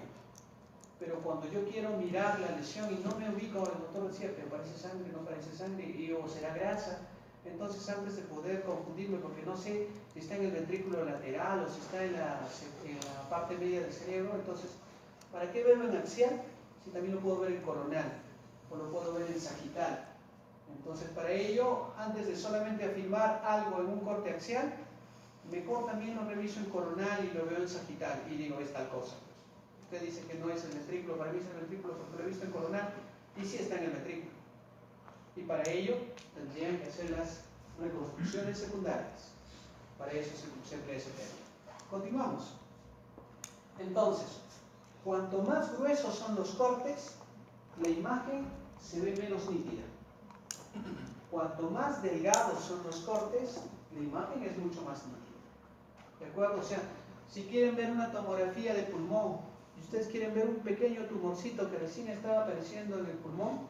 Pero cuando yo quiero mirar la lesión y no me ubico, el doctor decía, pero parece sangre, no parece sangre, y o será grasa, entonces antes de poder confundirme, porque no sé si está en el ventrículo lateral o si está en la parte media del cerebro, entonces, ¿para qué verlo en axial si también lo puedo ver en coronal o lo puedo ver en sagital? Entonces, para ello, antes de solamente afirmar algo en un corte axial, mejor también lo reviso en coronal y lo veo en sagital y digo, es tal cosa. Usted dice que no es el ventrículo, para mí es el ventrículo porque lo he visto en coronal y sí está en el ventrículo. Y para ello tendrían que hacer las reconstrucciones secundarias. Para eso se emplea ese término. Continuamos. Entonces, cuanto más gruesos son los cortes, la imagen se ve menos nítida. Cuanto más delgados son los cortes, la imagen es mucho más nítida. ¿De acuerdo? O sea, si quieren ver una tomografía de pulmón y ustedes quieren ver un pequeño tumorcito que recién estaba apareciendo en el pulmón,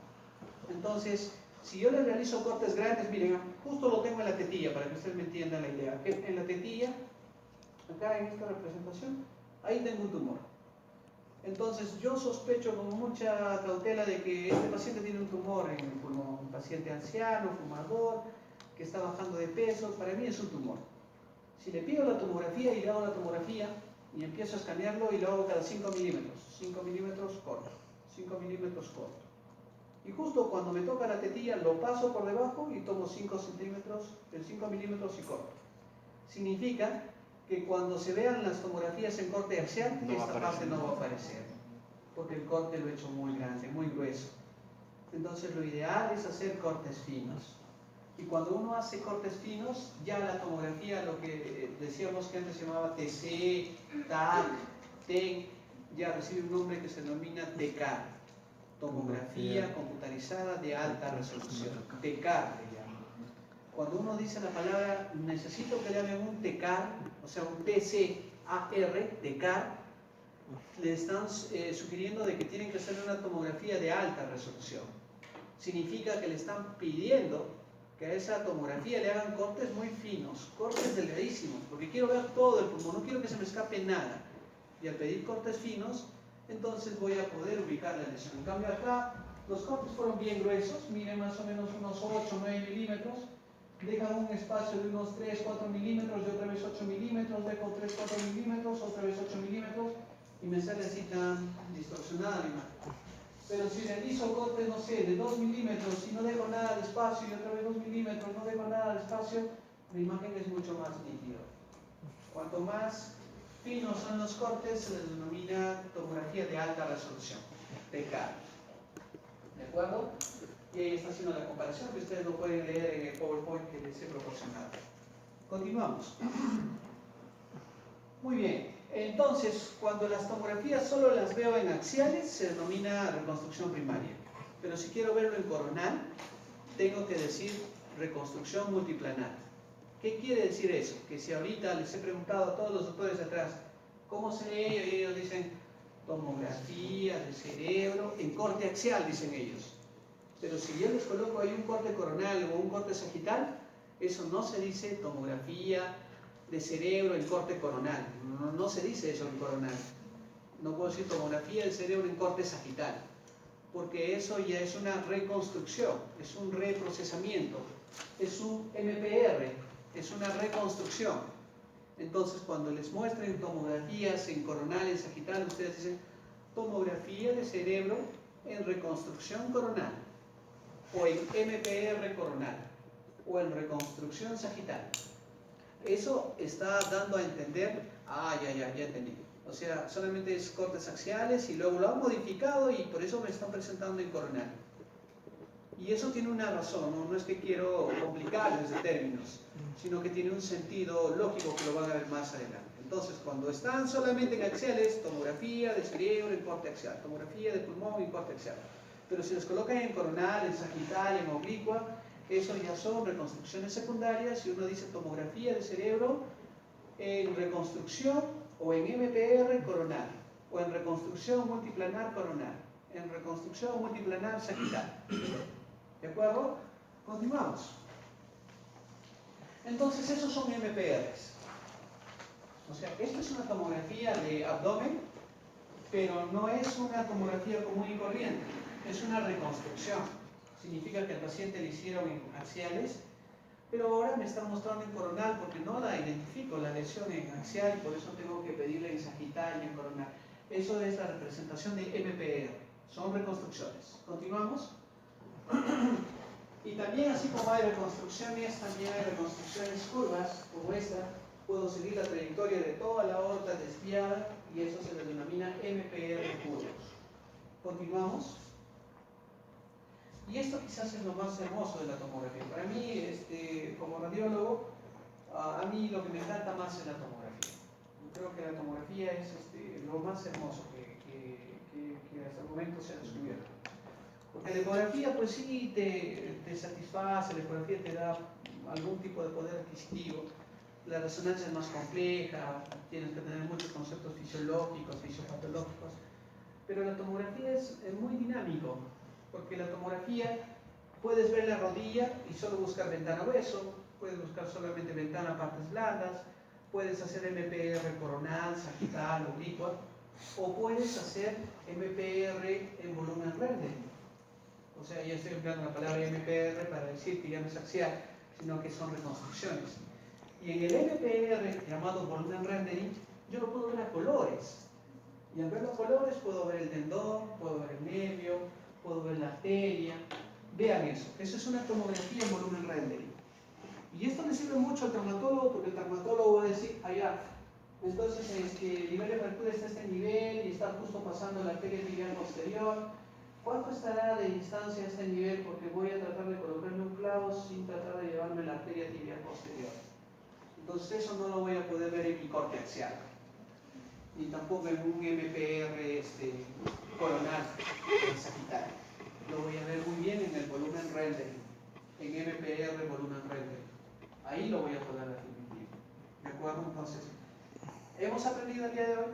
entonces, si yo les realizo cortes grandes, miren, justo lo tengo en la tetilla para que ustedes me entiendan la idea. En la tetilla, acá en esta representación, ahí tengo un tumor. Entonces yo sospecho con mucha cautela de que este paciente tiene un tumor en el pulmón, un paciente anciano, fumador, que está bajando de peso, para mí es un tumor. Si le pido la tomografía y le hago la tomografía y empiezo a escanearlo y lo hago cada 5 milímetros, 5 milímetros corto, 5 milímetros corto. Y justo cuando me toca la tetilla lo paso por debajo y tomo 5 centímetros, 5 milímetros y corto. Significa que cuando se vean las tomografías en corte axial, esta parte no va a aparecer, porque el corte lo he hecho muy grande, muy grueso. Entonces lo ideal es hacer cortes finos. Y cuando uno hace cortes finos, ya la tomografía, lo que decíamos que antes se llamaba TC, TAC, TEN, ya recibe un nombre que se denomina TECAR, tomografía computarizada de alta resolución, TECAR le llaman. Cuando uno dice la palabra, necesito que le hagan un TECAR, o sea, un TCAR, TECAR, le están sugiriendo de que tienen que hacer una tomografía de alta resolución. Significa que le están pidiendo que a esa tomografía le hagan cortes muy finos, cortes delgadísimos, porque quiero ver todo el pulmón, no quiero que se me escape nada. Y al pedir cortes finos, entonces voy a poder ubicar la lesión. En cambio acá, los cortes fueron bien gruesos, miren más o menos unos 8 o 9 milímetros, dejan un espacio de unos 3 4 milímetros, y otra vez 8 milímetros, dejo 3 4 milímetros, otra vez 8 milímetros, y me sale así tan distorsionada la imagen. Pero si realizo cortes, no sé, de 2 milímetros y no dejo nada de espacio, y otra vez 2 milímetros, no dejo nada de espacio, la imagen es mucho más nítida. Cuanto más finos son los cortes, se les denomina tomografía de alta resolución, TECAR. ¿De acuerdo? Y ahí está haciendo la comparación que ustedes lo pueden leer en el PowerPoint que les he proporcionado. Continuamos. Muy bien. Entonces, cuando las tomografías solo las veo en axiales, se denomina reconstrucción primaria. Pero si quiero verlo en coronal, tengo que decir reconstrucción multiplanar. ¿Qué quiere decir eso? Que si ahorita les he preguntado a todos los doctores de atrás, ¿cómo se lee? Y ellos dicen, tomografía de cerebro en corte axial, dicen ellos. Pero si yo les coloco ahí un corte coronal o un corte sagital, eso no se dice tomografía de cerebro en corte coronal. No se dice eso en coronal. No puedo decir tomografía del cerebro en corte sagital, porque eso ya es una reconstrucción, es un reprocesamiento, es un MPR, es una reconstrucción. Entonces, cuando les muestren tomografías en coronal, en sagital, ustedes dicen tomografía de cerebro en reconstrucción coronal, o en MPR coronal, o en reconstrucción sagital. Eso está dando a entender, ya entendí. O sea, solamente es cortes axiales y luego lo han modificado y por eso me están presentando en coronal. Y eso tiene una razón, no es que quiero complicarles de términos, sino que tiene un sentido lógico que lo van a ver más adelante. Entonces, cuando están solamente en axiales, tomografía de cerebro en corte axial, tomografía de pulmón en corte axial. Pero si los colocan en coronal, en sagital, en oblicua, eso ya son reconstrucciones secundarias y uno dice tomografía de cerebro en reconstrucción o en MPR coronal, o en reconstrucción multiplanar coronal, en reconstrucción multiplanar sagital. ¿De acuerdo? Continuamos. Entonces, esos son MPRs. O sea, esto es una tomografía de abdomen, pero no es una tomografía común y corriente, es una reconstrucción. Significa que al paciente le hicieron en axiales, pero ahora me están mostrando en coronal porque no la identifico, la lesión en axial, y por eso tengo que pedirle en sagital y en coronal. Eso es la representación de MPR, son reconstrucciones. ¿Continuamos? Y también, así como hay reconstrucciones, también hay reconstrucciones curvas, como esta. Puedo seguir la trayectoria de toda la aorta desviada y eso se le denomina MPR curvos. ¿Continuamos? Y esto quizás es lo más hermoso de la tomografía. Para mí, como radiólogo, a mí lo que me encanta más es la tomografía. Yo creo que la tomografía es lo más hermoso que hasta el momento se ha descubierto. Porque la ecografía, pues sí, te satisface, la ecografía te da algún tipo de poder adquisitivo. La resonancia es más compleja, tienes que tener muchos conceptos fisiológicos, fisiopatológicos. Pero la tomografía es muy dinámico, porque la tomografía puedes ver la rodilla y solo buscar ventana hueso, puedes buscar solamente ventana partes blandas, puedes hacer MPR coronal, sagital, oblicua, o puedes hacer MPR en volumen rendering. O sea, ya estoy empleando la palabra MPR para decir que ya no es axial, sino que son reconstrucciones. Y en el MPR, llamado volumen rendering, yo lo puedo ver a colores. Y al ver los colores puedo ver el tendón, puedo ver el nervio, puedo ver la arteria. Vean eso es una tomografía en volumen rendering. Y esto le sirve mucho al traumatólogo porque el traumatólogo va a decir, entonces el nivel de fractura está a este nivel y está justo pasando la arteria tibial posterior. ¿Cuánto estará de distancia a este nivel? Porque voy a tratar de colocarme un clavo sin tratar de llevarme la arteria tibial posterior. Entonces eso no lo voy a poder ver en mi corte axial, ni tampoco en un MPR coronal, en sagital. Lo voy a ver muy bien en el volumen rendering, en MPR volumen rendering. Ahí lo voy a poder definir. ¿De acuerdo? Entonces, hemos aprendido el día de hoy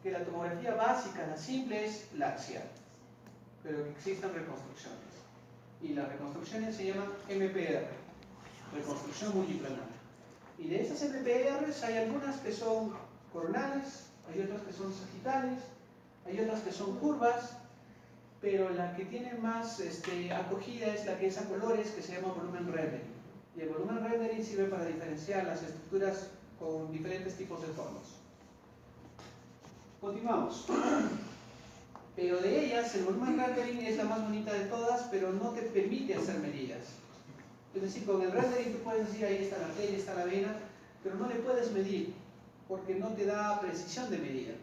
que la tomografía básica, la simple, es la axial, pero que existen reconstrucciones. Y las reconstrucciones se llaman MPR, reconstrucción multiplanar. Y de esas MPRs hay algunas que son coronales, hay otras que son sagitales, hay otras que son curvas, pero la que tiene más acogida es la que es a colores, que se llama volumen rendering. Y el volumen rendering sirve para diferenciar las estructuras con diferentes tipos de tonos. Continuamos. Pero de ellas, el volumen rendering es la más bonita de todas, pero no te permite hacer medidas. Es decir, con el rendering tú puedes decir, ahí está la arteria, ahí está la vena, pero no le puedes medir, porque no te da precisión de medida.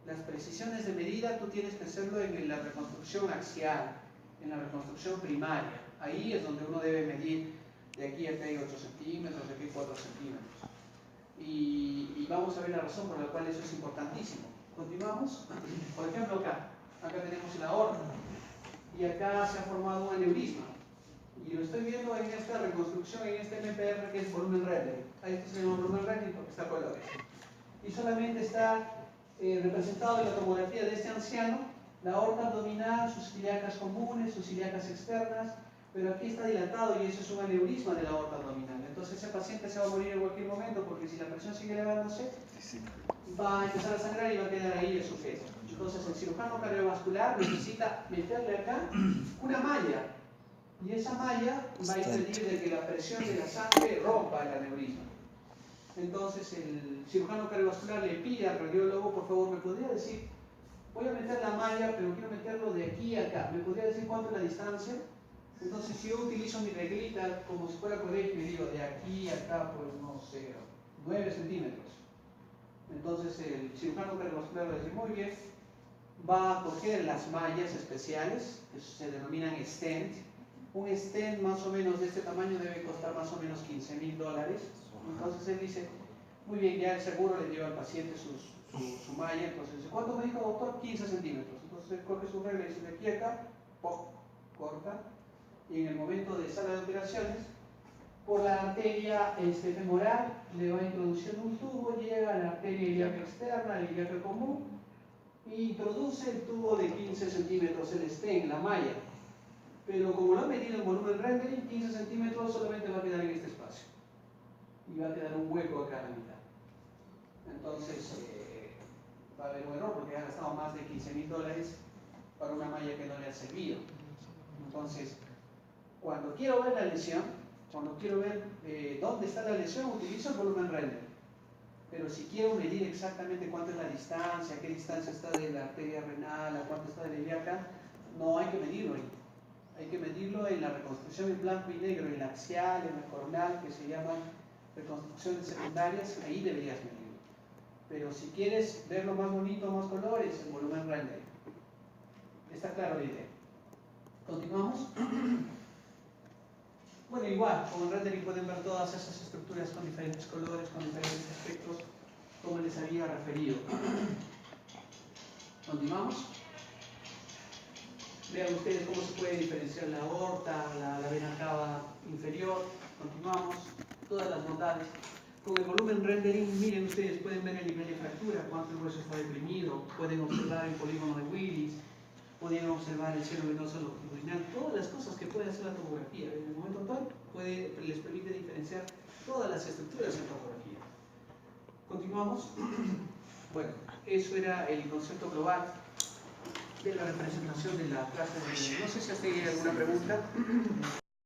Las precisiones de medida tú tienes que hacerlo en la reconstrucción axial, en la reconstrucción primaria. Ahí es donde uno debe medir de aquí a acá hay 8 centímetros, de aquí 4 centímetros. Y vamos a ver la razón por la cual eso es importantísimo. ¿Continuamos? Por ejemplo, acá tenemos la aorta y acá se ha formado un aneurisma. Y lo estoy viendo en esta reconstrucción, en este MPR que es volumen rendering. Ahí este se llama volumen rendering porque está a colores. Y solamente está representado en la tomografía de este anciano, la aorta abdominal, sus ilíacas comunes, sus ilíacas externas, pero aquí está dilatado y eso es un aneurisma de la aorta abdominal. Entonces ese paciente se va a morir en cualquier momento porque si la presión sigue elevándose, va a empezar a sangrar y va a quedar ahí el sujeto. Entonces el cirujano cardiovascular necesita meterle acá una malla, y esa malla va a impedir de que la presión de la sangre rompa el aneurisma. Entonces el cirujano cardiovascular le pide al radiólogo, por favor, ¿me podría decir? Voy a meter la malla, pero quiero meterlo de aquí a acá. ¿Me podría decir cuánto es la distancia? Entonces, si yo utilizo mi reglita como si fuera colegio y digo de aquí a acá, pues no sé, 9 centímetros. Entonces el cirujano cardiovascular va a decir, muy bien, va a coger las mallas especiales, que se denominan stent. Un stent más o menos de este tamaño debe costar más o menos $15,000. Entonces él dice, muy bien, ya el seguro le lleva al paciente su malla. Entonces dice, ¿cuánto me dijo, doctor? 15 centímetros. Entonces él coge su regla y dice, de aquí a acá, ¡pum!, corta. Y en el momento de sala de operaciones, por la arteria femoral le va introduciendo un tubo, llega a la arteria ilíaca externa, la ilíaca común, y introduce el tubo de 15 centímetros, el stent, la malla. Pero como lo ha medido en volumen rendering, 15 centímetros solamente va a quedar en este espacio. Y va a quedar un hueco acá a la mitad. Entonces, va a haber un error porque ha gastado más de $15,000 para una malla que no le ha servido. Entonces, cuando quiero ver la lesión, cuando quiero ver dónde está la lesión, utilizo el volumen render. Pero si quiero medir exactamente cuánto es la distancia, a qué distancia está de la arteria renal, a cuánto está de la ilíaca, no hay que medirlo ahí. Hay que medirlo en la reconstrucción en blanco y negro, en la axial, en la coronal, que se llaman reconstrucciones secundarias, ahí deberías medirlo. Pero si quieres verlo más bonito, más colores, el volumen render. ¿Está claro la idea? ¿Continuamos? Bueno, igual, con el rendering pueden ver todas esas estructuras con diferentes colores, con diferentes aspectos, como les había referido. ¿Continuamos? Vean ustedes cómo se puede diferenciar la aorta, la vena cava inferior. Continuamos, todas las bondades. Con el volumen rendering, miren ustedes, pueden ver el nivel de fractura, cuánto el hueso está deprimido, pueden observar el polígono de Willis, pueden observar el seno venoso longitudinal, todas las cosas que puede hacer la tomografía. En el momento actual les permite diferenciar todas las estructuras en tomografía. Continuamos. Bueno, eso era el concepto global de la representación de la clase de... No sé si hasta ahí hay alguna pregunta.